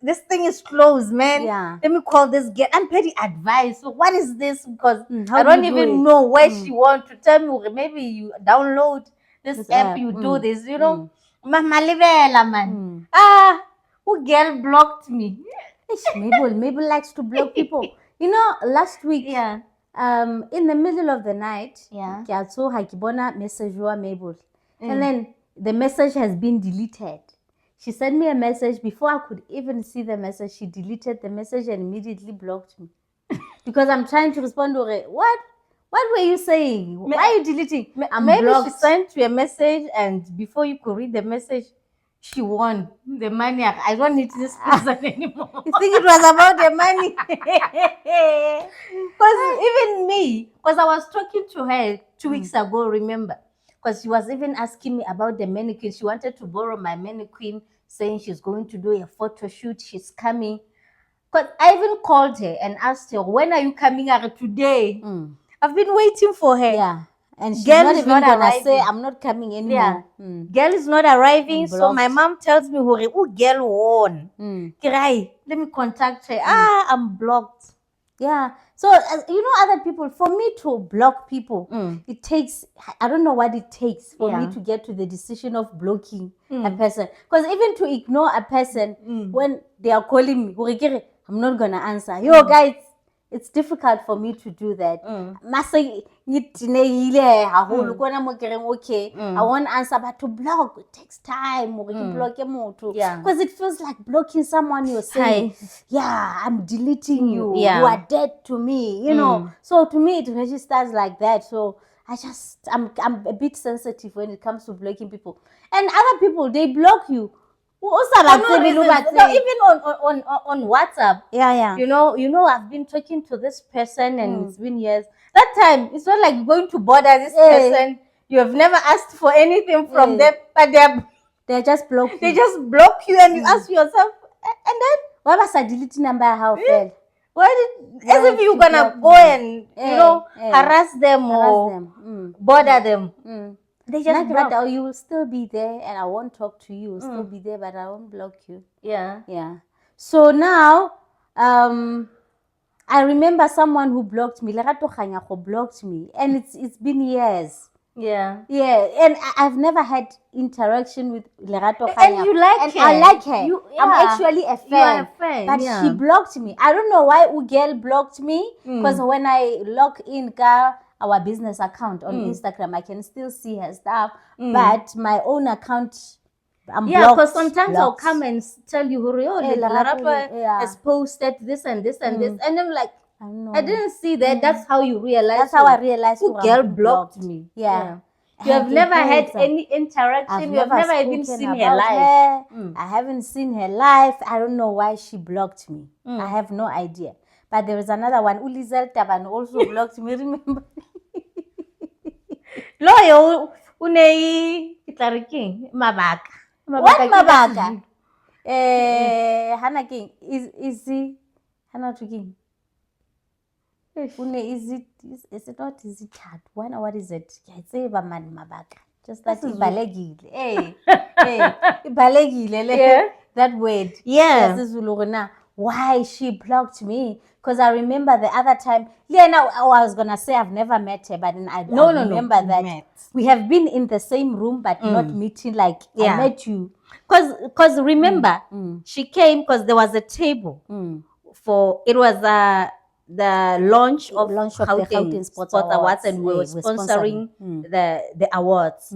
S1: this thing is closed, man.
S2: Yeah.
S1: Let me call this girl and pay the advice. So what is this? Because
S2: I
S1: don't even know where she wants to tell me. Maybe you download this app, you do this, Mama Livela, man. Who girl blocked me?
S2: Mabel likes to block people. Last week, in the middle of the night, I saw Hakibona message Mabel. And then the message has been deleted. She sent me a message. Before I could even see the message, she deleted the message and immediately blocked me. Because I'm trying to respond to her. What were you saying? Why are you deleting?
S1: Maybe blocked. She sent you a message and before you could read the message, she won the money. I don't need this person anymore.
S2: You think it was about the money?
S1: Because even me, because I was talking to her 2 weeks ago, remember? Because she was even asking me about the mannequin. She wanted to borrow my mannequin, saying she's going to do a photo shoot. She's coming. Because I even called her and asked her, when are you coming out today? I've been waiting for her.
S2: Yeah. And she's not even gonna say, I'm not coming anymore.
S1: Yeah. Girl is not arriving. So my mom tells me, oh, girl won. Let me contact her. I'm blocked.
S2: Yeah. So, other people, for me to block people, it takes, I don't know what it takes for me to get to the decision of blocking a person. Because even to ignore a person, when they are calling me, I'm not going to answer. Yo, guys, it's difficult for me to do that. Okay, I won't answer, but to block, it takes time. Because it feels like blocking someone you're saying, I'm deleting you. You are dead to me, So to me, it registers like that. So I'm a bit sensitive when it comes to blocking people. And other people, they block you.
S1: Even on WhatsApp. I've been talking to this person and it's been years. That time, it's not like going to bother this person. You have never asked for anything from them, but
S2: they just block you.
S1: They just block you and you ask yourself, and then
S2: why was I deleting number? How fair?
S1: As if you're gonna go and harass them or bother them. They just block.
S2: But you will still be there, and I won't talk to you. You'll still be there, but I won't block you.
S1: Yeah.
S2: So now, I remember someone who blocked me. Lerato Kganyago blocked me, and it's been years.
S1: Yeah.
S2: And I've never had interaction with Lerato Kganyago.
S1: And you like her.
S2: I like her. I'm actually a fan.
S1: You are a fan.
S2: But she blocked me. I don't know why Ugel blocked me. Because when I log in our business account on Instagram, I can still see her stuff. But my own account, I'm blocked.
S1: Because sometimes I'll come and tell you, Lerato has posted this and this and this. And I'm like, I didn't see that. That's how you realize.
S2: That's how I realized
S1: who girl blocked me.
S2: Yeah.
S1: You have never had any interaction. You have never even seen her live.
S2: I haven't seen her live. I don't know why she blocked me. I have no idea. But there was another one. Ulizel Taban also blocked me. Remember?
S1: Loyo, Kitlariki, Mabaka.
S2: What Mabaka? Hannah King. Is he Hannah King? Is it not? Is it hard? What is it? It's a man Mabaka. Just that Ibalegile. Ibalegile. That word.
S1: Yeah.
S2: Why she blocked me? Because I remember the other time. I was gonna say I've never met her, but then I remember that we have been in the same room, but not meeting. Like I met you.
S1: Because remember, she came because there was a table for it was the launch of the Gauteng Sports Awards, and we were sponsoring the awards.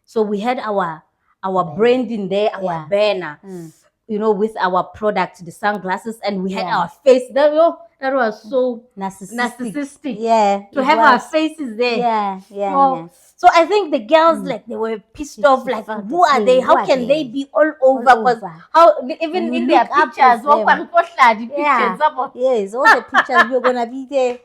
S1: So we had our branding there, our banner. With our product, the sunglasses, and we had our face. That was so narcissistic. To have our faces there. So I think the girls they were pissed off. Like, who are they? How can they be all over? Because how even in their pictures,
S2: yes, all the pictures we're gonna be there.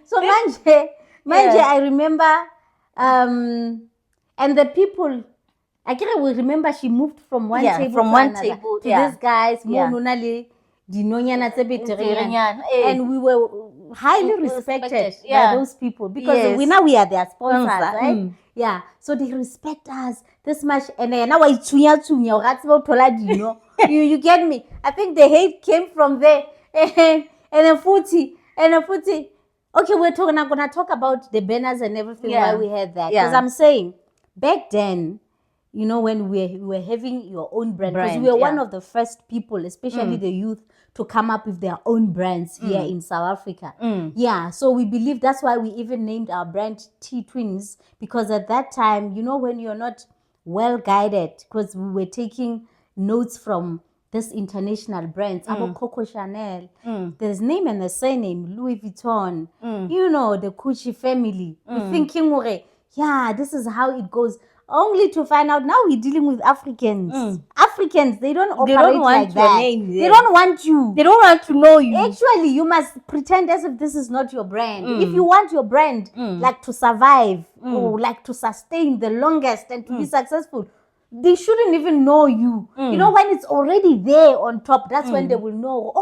S2: So manje, I remember, and the people. I can't remember she moved from one table to this guy's and we were highly respected by those people because we are their sponsors, right? So they respect us this much, and now you get me. I think the hate came from there, and a footy. Okay, we're gonna talk about the banners and everything why we had that, because I'm saying back then, when we were having your own brand, because we were one of the first people, especially the youth, to come up with their own brands here in South Africa. So we believe that's why we even named our brand T-Twins, because at that time, when you're not well guided, because we were taking notes from this international brands, Coco Chanel, there's name and the surname, Louis Vuitton, the Gucci family. We're thinking, this is how it goes. Only to find out now we're dealing with Africans. Africans, they don't operate like that. They don't want you.
S1: They don't want to know you.
S2: Actually, you must pretend as if this is not your brand. If you want your brand like to survive or like to sustain the longest and to be successful, they shouldn't even know you. When it's already there on top, that's when they will know,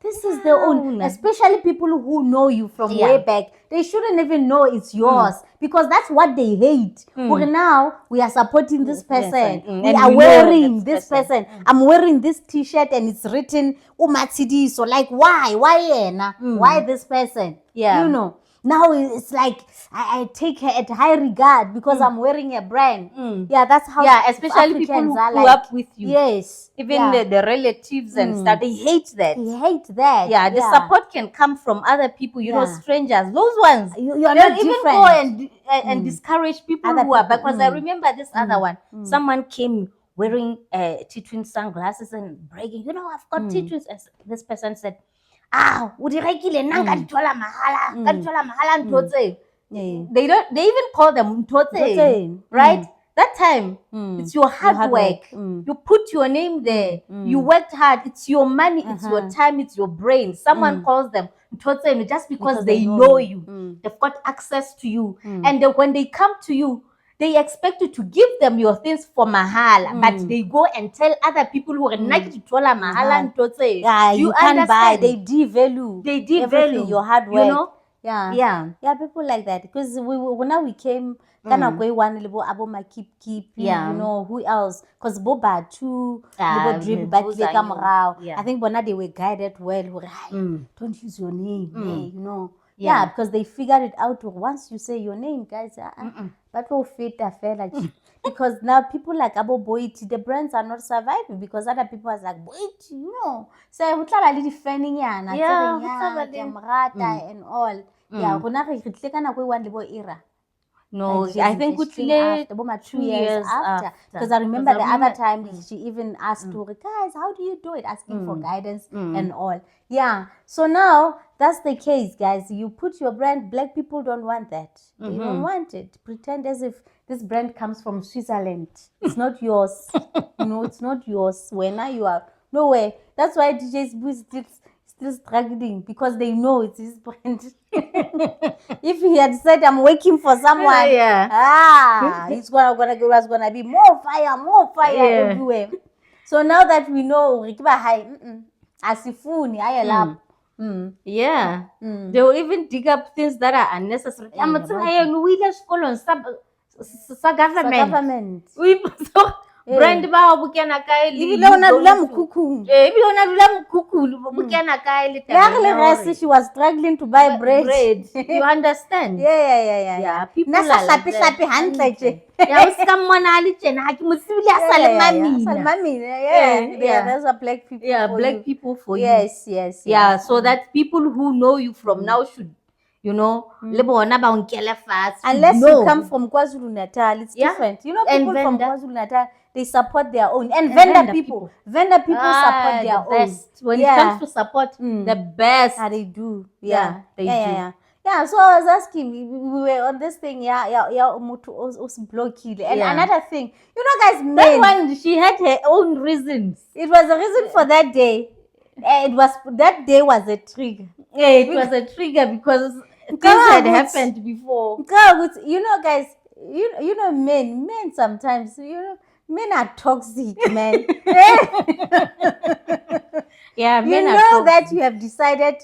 S2: this is their own. Especially people who know you from way back. They shouldn't even know it's yours because that's what they hate. Now, we are supporting this person. We are wearing this person. I'm wearing this T-shirt and it's written Umatsidi. So like, why? Why this person? Now it's like I take her at high regard because I'm wearing a brand. That's how.
S1: Especially people who grew up with you.
S2: Yes,
S1: even the relatives and stuff. They hate that. The support can come from other people. Strangers. Those ones.
S2: You're not
S1: even go and discourage people who are. Because I remember this other one. Someone came wearing T-Twin sunglasses and bragging. I've got T-Twins. This person said, udirekile nanga dithola mahala ka dithola mahala ntotse. They even call them ntotse, right? That time it's your hard work. You put your name there. You worked hard. It's your money, it's your time, it's your brain. Someone calls them ntotse just because they know you. They've got access to you. And when they come to you, they expect you to give them your things for mahala, but they go and tell other people who are not to tola mahala ntotse.
S2: You can't buy. They devalue.
S1: They devalue
S2: your hard work. Yeah, people like that. Because when we came, kind of going one little aboma keep, you know, who else? Because Boba too, little drip back the camera. I think Bona they were guided well. Don't use your name, you know. Yeah, because they figured it out. Once you say your name, guys, that will fit a fella. Because now people like Abo Boiti, the brands are not surviving because other people are like Boiti, you know. So we defending and all. Yeah, era.
S1: No, I think we after,
S2: 2 years after. Because I remember the other time she even asked to guys, how do you do it? Asking for guidance and all. Yeah. So now that's the case, guys. You put your brand, black people don't want that. They don't want it. Pretend as if this brand comes from Switzerland. It's not yours. No, it's not yours. When now you are nowhere. That's why DJ's still struggling because they know it's his brand. If he had said I'm working for someone, it's gonna be more fire everywhere. So now that we know asifuni ayelapho.
S1: They will even dig up things that are unnecessary. Government. Brand ba bukena kae
S2: le ona mukhukhung.
S1: Bukena kae le
S2: she was struggling to buy bread.
S1: You understand?
S2: Yeah. People are like that. Those are black people.
S1: Black people for you.
S2: Yes.
S1: So that people who know you from now should, you know, unless
S2: you come from KwaZulu-Natal, it's different. You know, people from KwaZulu-Natal, they support their own. And vendor people support their own.
S1: When it comes to support, the best.
S2: They do.
S1: They do.
S2: Yeah, so I was asking, we were on this thing, and another thing, you know, guys,
S1: that one, she had her own reasons.
S2: It was a reason for that day. That day was a trigger.
S1: It was a trigger because things had happened before.
S2: You know, guys, you know, men sometimes, you know, men are toxic, man.
S1: Men
S2: are toxic. That you have decided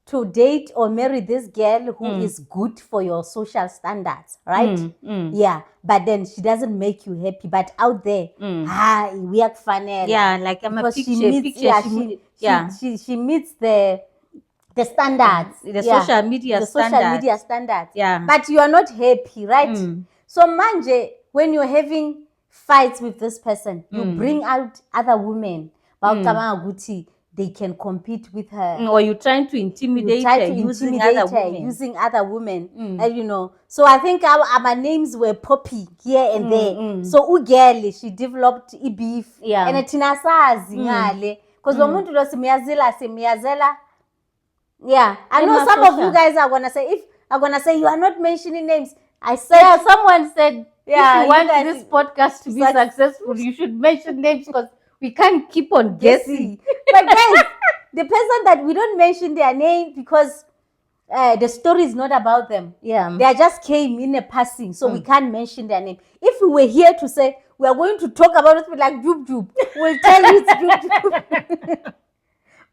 S2: to date or marry this girl who is good for your social standards, right? Yeah, but then she doesn't make you happy. But out there, we are funny.
S1: Yeah, like I'm a picture.
S2: She meets the standards,
S1: the social media
S2: standards. Yeah, but you are not happy, right? So manje, when you're having fights with this person, you bring out other women. They can compete with her.
S1: Or you're trying to intimidate her using
S2: other women. And, you know. So I think our names were poppy here and there. So Ugeli, she developed beef. And it's ngale. Because umuntu lo simiyazela. Yeah. I know some of you guys are gonna say you are not mentioning names. I said
S1: someone said if you want this podcast to be successful, you should mention names because we can't keep on guessing.
S2: But guys, the person that we don't mention their name because the story is not about them.
S1: Yeah.
S2: They just came in a passing, so we can't mention their name. If we were here to say, we are going to talk about it like Jub Jub, we'll tell you it's Jub Jub.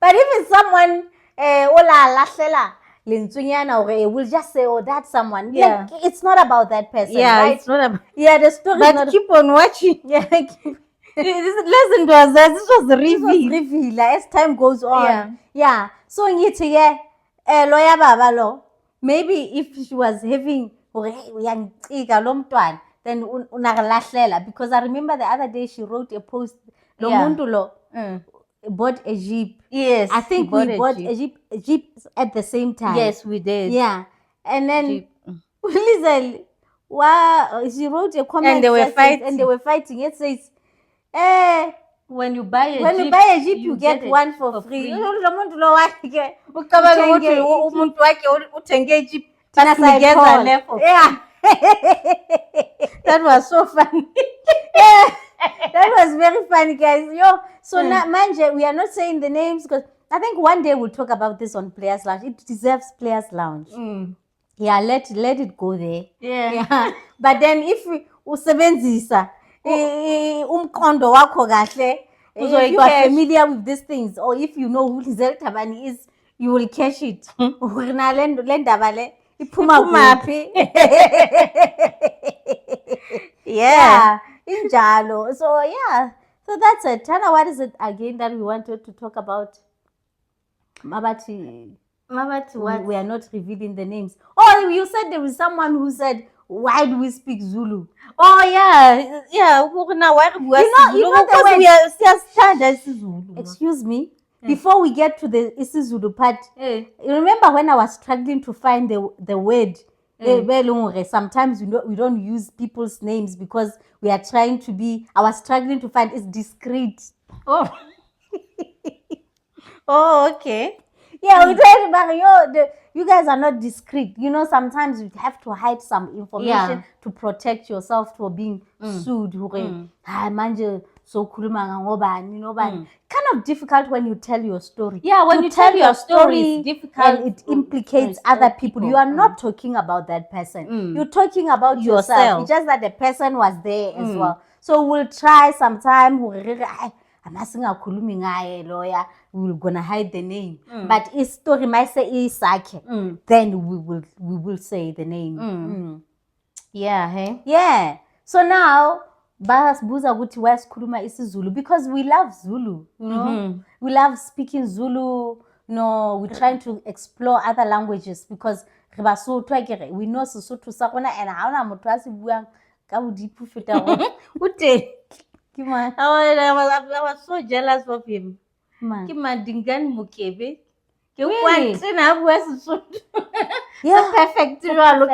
S2: But if it's someone, we'll just say, oh, that's someone.
S1: Yeah.
S2: Like, it's not about that person.
S1: Yeah,
S2: right?
S1: It's not about.
S2: Yeah, the story
S1: but
S2: is not.
S1: Keep on watching.
S2: Yeah,
S1: Listen to us. This was the
S2: reveal. As time goes on. Yeah. So lawyer baba lo. Maybe if she was having then because I remember the other day she wrote a post. Bought a Jeep.
S1: Yes.
S2: I think we bought a Jeep at the same time.
S1: Yes, we did.
S2: Yeah. And then Lizelle, she wrote a comment
S1: and they were
S2: fighting. It says,
S1: when you buy
S2: a Jeep, you get one for free. Yeah.
S1: That was so funny.
S2: That was very funny, guys. So now, manje, we are not saying the names because I think one day we'll talk about this on Players Lounge. It deserves Players Lounge. Yeah, let it go there.
S1: Yeah.
S2: But then if usebenzisa umqondo wakho kahle, if you are familiar with these things, or if you know who Lizelle Tabani is, you will catch it. Yeah, injalo. So yeah, so that's it. Tana, what is it again that we wanted to talk about? Mabati,
S1: what?
S2: we are not revealing the names. Oh, you said there was someone who said, why do we speak Zulu?
S1: Oh yeah.
S2: Because
S1: we are standard Zulu.
S2: Excuse me. Before we get to the isiZulu part, you remember when I was struggling to find the word? Sometimes we don't use people's names because we are trying to be. I was struggling to find it's discreet.
S1: Oh. Oh, okay.
S2: Yeah, we try to you guys are not discreet. Sometimes you have to hide some information to protect yourself from being sued. So kind of difficult when you tell your story.
S1: Yeah, when you tell your story, it's difficult
S2: and it implicates other people. You are not talking about that person. You're talking about yourself. It's just that the person was there as well. So we'll try sometime. We're gonna hide the name, but his story might say Isake. Then we will say the name.
S1: Yeah, hey.
S2: Yeah. So now Buza guthi wasikhuluma isiZulu because we love Zulu, we love speaking Zulu. We're trying to explore other languages because we know Sesotho sa rona and ha ona motho a se buang ka bodipu feta rona.
S1: I was so jealous of him. Ke Madingani Mukebe.
S2: Really?
S1: So perfect. Why do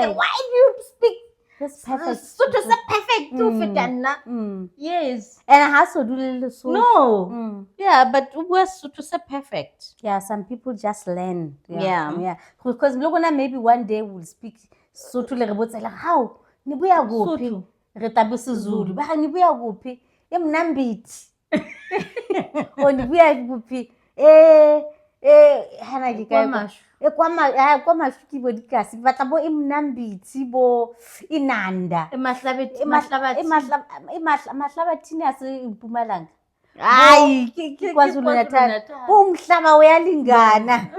S1: you speak?
S2: That's perfect.
S1: So perfect too, yes.
S2: And I have to do little so.
S1: No. Yeah, but was so perfect.
S2: Yeah, some people just learn.
S1: Yeah.
S2: Because maybe one day we'll speak so to like how nibuya guphi retabisa Zulu ba nibuya guphi emnambiti o nibuya guphi hana dikae kwa mashuki bo dikasi batla bo imnambiti bo inanda mahlabathini ase Mpumalanga
S1: hayi
S2: KwaZulu Natal umhlaba uyalingana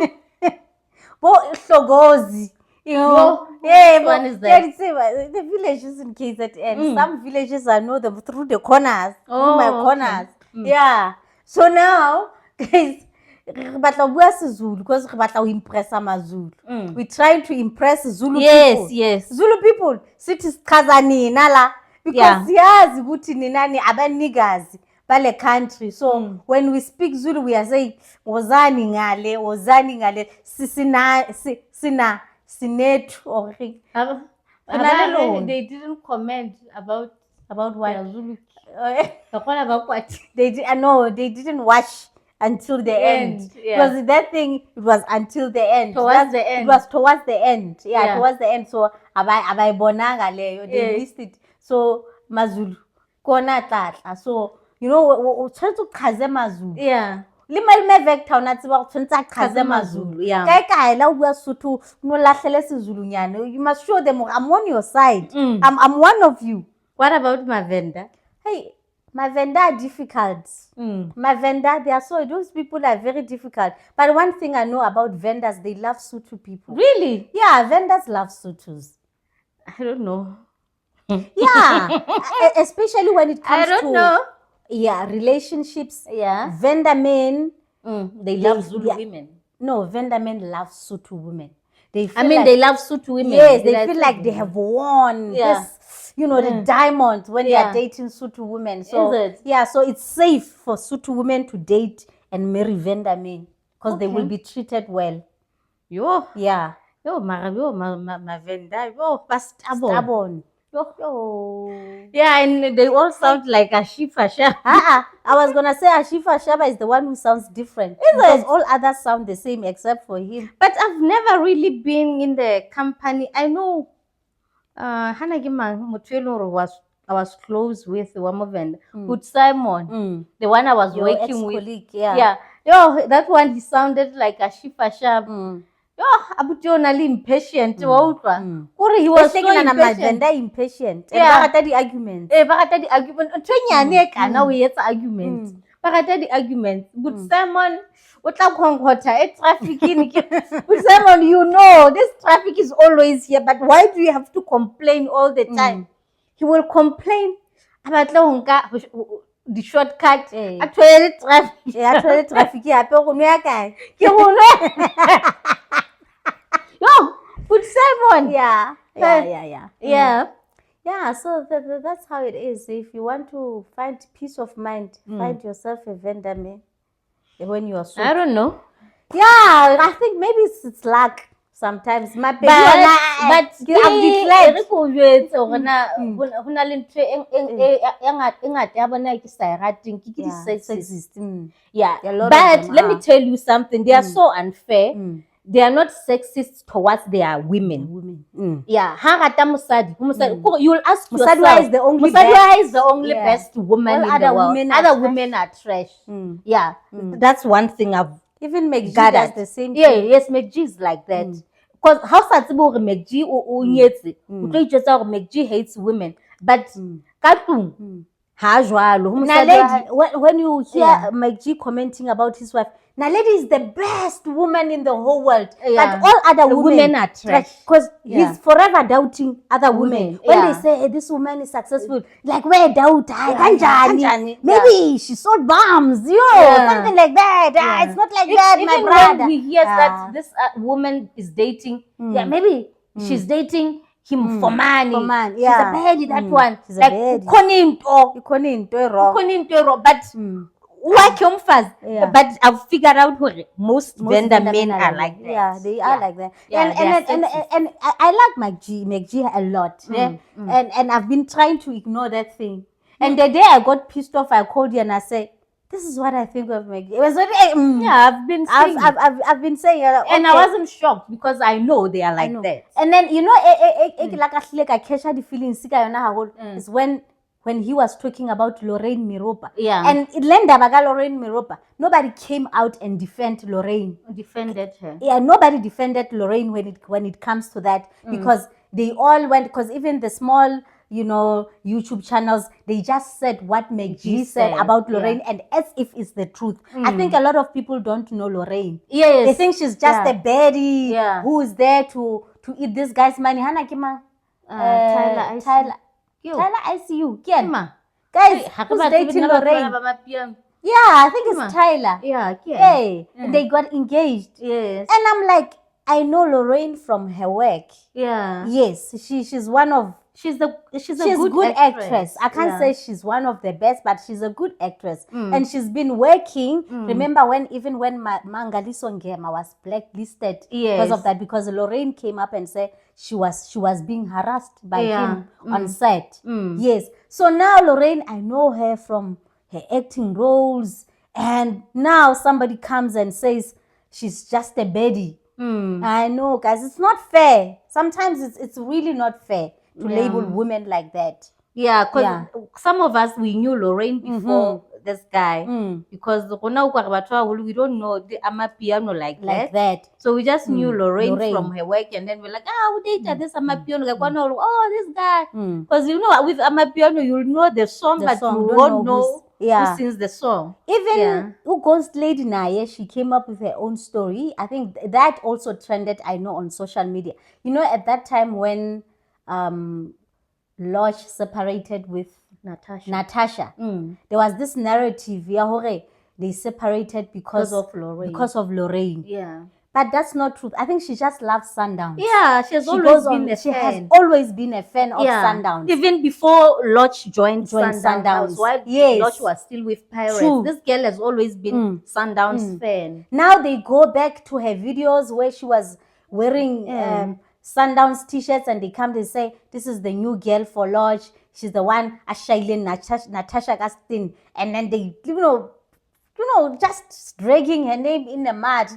S2: bo Hlogozi.
S1: One is there.
S2: The villages in KZN. Some villages I know them through the corners, through my corners. Yeah. So now, guys, because we impress Zulu. We're trying to impress Zulu people.
S1: Yes.
S2: Zulu people, cities kazani nala because yazi guti ninani abanigazi bale country. So when we speak Zulu, we are saying wozani ngale sina Sinetu or
S1: they didn't comment about
S2: what
S1: Zulu.
S2: They did. No, they didn't watch until the end. Because that thing, it was until the end.
S1: Towards the end.
S2: It was towards the end. Yeah, towards the end. So abai bonanga le, they missed it. So Mazulu kona tlatla. So try to kaze Mazulu.
S1: Yeah.
S2: Lima vector unatsiba kutshwantsa chaze Mazulu. Kai la bua Sotho no lahlele seZulu nyane. You must show them I'm on your side. I'm one of you.
S1: What about my vendor?
S2: Hey, my vendor are difficult. My vendor, those people are very difficult. But one thing I know about vendors, they love Sotho people.
S1: Really?
S2: Yeah, vendors love Sothos.
S1: I don't know.
S2: Yeah, especially when it comes to
S1: I don't know.
S2: Yeah, relationships.
S1: Yeah.
S2: Vendor men.
S1: They love Zulu women.
S2: No, vendor men love Sotho women.
S1: They love Sotho women.
S2: Yes, they feel like they have won this, the diamond when they are dating Sotho women. So,
S1: is it?
S2: Yeah, so it's safe for Sotho women to date and marry vendor men because they will be treated well. Yeah.
S1: My vendor.
S2: Stubborn.
S1: Yeah, and they all sound like Ashifa Shaba.
S2: I was gonna say Ashifa Shaba is the one who sounds different. Because all others sound the same except for him.
S1: But I've never really been in the company. I know Hanagima Mutwelo I was close with one of them. Good Simon, the one I was working with.
S2: Yeah.
S1: That one he sounded like Ashifa Shaba. Abujonali impatient. He was so
S2: impatient. Yeah. The argument.
S1: The argument. Now we have argument. Pakata the argument. But Simon, what traffic in? But Simon, you know, this traffic is always here, but why do you have to complain all the time? He will complain about the shortcut. Actually, traffic.
S2: Actually, traffic.
S1: Yo, put Simon.
S2: Yeah. Yeah, so that's how it is. If you want to find peace of mind, find yourself a vendor, man. When you are so...
S1: I don't know.
S2: Yeah, I think maybe it's luck sometimes. My baby,
S1: but
S2: I've declared.
S1: Sexist. Yeah, but let me tell you something. They are so unfair. They are not sexist towards their women. Yeah, you will ask yourself,
S2: Musadwa is the only
S1: best woman in the world. Other women are trash. Yeah, that's one thing I've
S2: even MacG does the same thing.
S1: Yes, MacG is like that. Because how satsibo MacG MacG hates women, but
S2: when you hear MacG commenting about his wife, Naledi is the best woman in the whole world. But all other women
S1: are trash.
S2: Because he's forever doubting other women. When they say, hey, this woman is successful, like, where doubt? Maybe she sold bombs, something like that. It's not like that, my brother.
S1: When he hears that this woman is dating, maybe she's dating him for money. She's a baddie, that one.
S2: She's a baddie.
S1: But but I've figured out most vendor men are like that.
S2: Yeah, they are like that. And I like MacG a lot. And I've been trying to ignore that thing. And the day I got pissed off, I called you and I said, this is what I think of MacG. It was
S1: I've been saying
S2: I've been saying okay.
S1: And I wasn't shocked because I know they are like that.
S2: And then the feeling is when he was talking about Lorraine Miropa. And Lorraine Miropa, nobody came out and defended Lorraine.
S1: Defended her.
S2: Yeah, nobody defended Lorraine when it comes to that, because they all went, because even the small, YouTube channels, they just said what MacG said about Lorraine, and as if it's the truth. I think a lot of people don't know Lorraine. They think she's just a baddie who is there to eat this guy's money. Tyler, I see you. Guys, who's dating Lorraine? Yeah, I think it's Tyler. Hey, they got engaged.
S1: Yes.
S2: And I'm like, I know Lorraine from her work. Yes, she's one of... She's a good actress. I can't say she's one of the best, but she's a good actress. And she's been working. Remember when Mangaliso Ngema was blacklisted because of that, because Lorraine came up and said she was being harassed by him on set. Yes. So now Lorraine, I know her from her acting roles, and now somebody comes and says she's just a baddie. I know, guys, it's not fair. Sometimes it's really not fair to label women like that.
S1: Yeah, because some of us, we knew Lorraine before this guy, because we don't know the Amapiano like that. So we just knew Lorraine from her work, and then we're like, we dated this Amapiano, like, this guy. Because with Amapiano, you'll know the song, but you won't know who sings the song.
S2: Even who Ghost Lady Naya, she came up with her own story. I think that also trended, I know, on social media. At that time when Lodge separated with Natasha. There was this narrative, they separated because of Lorraine.
S1: Yeah.
S2: But that's not true. I think she just loves Sundowns.
S1: Yeah, she has always
S2: been a fan of Sundowns.
S1: Even before Lodge joined Sundowns. While Lodge was still with Pirates. True. This girl has always been Sundowns fan.
S2: Now they go back to her videos where she was wearing Sundowns t-shirts, and they come to say, this is the new girl for Lodge. She's the one, Ashailin Natasha Gastin. And then they, just dragging her name in the mud.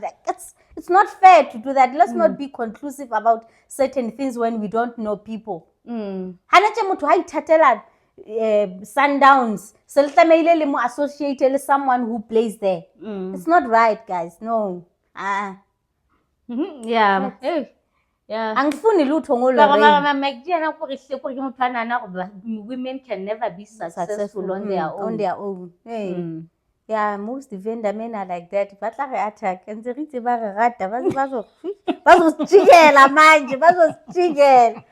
S2: It's not fair to do that. Let's not be conclusive about certain things when we don't know people. Sundowns. Associated with someone who plays there. It's not right, guys. No.
S1: Yeah.
S2: Angifuni lutho
S1: women can never be successful on their own.
S2: Hey. Yeah, most vendor men are like that. But like attack and the rite ba re rata ba jigela manje jigel.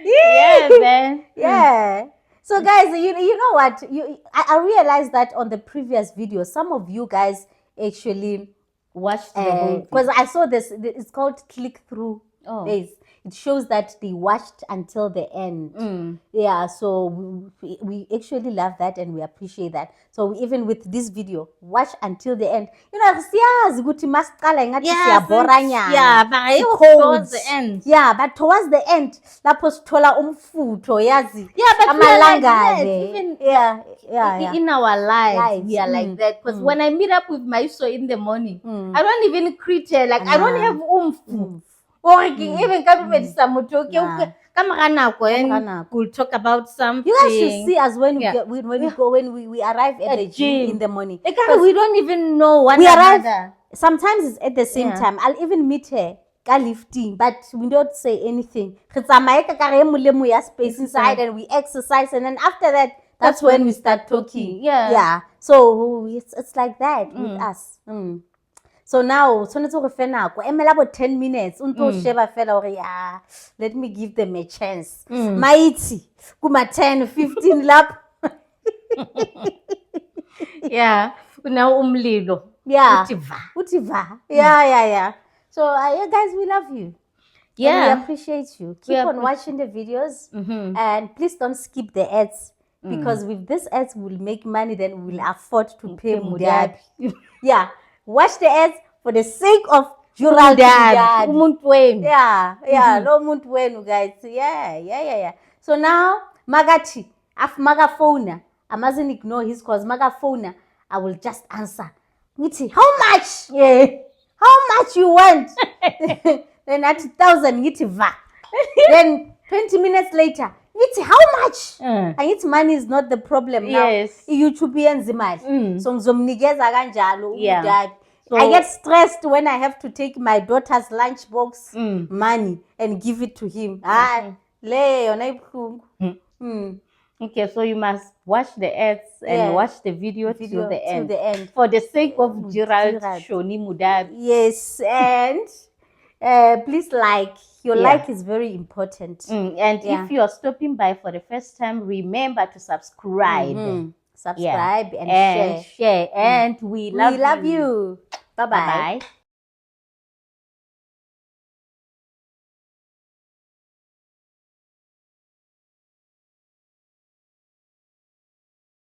S1: Yeah, man.
S2: Yeah. So guys, you know what? I realized that on the previous video, some of you guys actually
S1: Watched the whole
S2: because I saw this. It's called click through.
S1: Oh.
S2: It shows that they watched until the end. Yeah, so we actually love that and we appreciate that. So even with this video, watch until the end. You know, siyazi ukuthi masiqala ngathi siyaboranyana.
S1: Yeah, but towards the end.
S2: Yeah, but towards the end, lapho sithola umfutho yazi.
S1: Yeah, but we are like that.
S2: Amalangane.
S1: Even
S2: Yeah.
S1: in our lives, we are like that. Because when I meet up with my so in the morning, I don't even greet her. Like, I don't have oomph. Or even we'll talk about something.
S2: You guys should see us when we arrive at the gym in the morning.
S1: We don't even know one
S2: another.
S1: Arrive,
S2: sometimes it's at the same time. I'll even meet her lifting, but we don't say anything. Space inside and we exercise, and then after that's when we start talking. Yeah. So it's like that with us. So now, about 10 minutes. Let me give them a chance. Maiti, kuma 10, 15 lap.
S1: Yeah. Now umlilo.
S2: Yeah. Utiva. Yeah. So guys, we love you. Yeah. And we appreciate you. Keep on watching the videos. And please don't skip the ads. Because with this ads, we'll make money, then we'll afford to pay Modabi. Yeah. Watch the ads for the sake of Gerald Modabi. Yeah. No umuntu wenu, guys. Yeah. So now, Magachi, after Maga phone, I mustn't ignore his calls. Maga phone, I will just answer. Niti, how much? Yeah. How much you want? Then at 1,000, Niti va. Then 20 minutes later, Niti, how much? And its money is not the problem now.
S1: Yes.
S2: YouTube enzimali. So ngizomnikeza kanjalo uDabi. So I get stressed when I have to take my daughter's lunchbox money and give it to him.
S1: Okay, so you must watch the ads and watch the video till the end. For the sake of Gerald Shoni Modabi.
S2: Yes, and please like. Your like is very important.
S1: And if you are stopping by for the first time, remember to subscribe.
S2: Subscribe and share.
S1: And we love
S2: you. Bye-bye.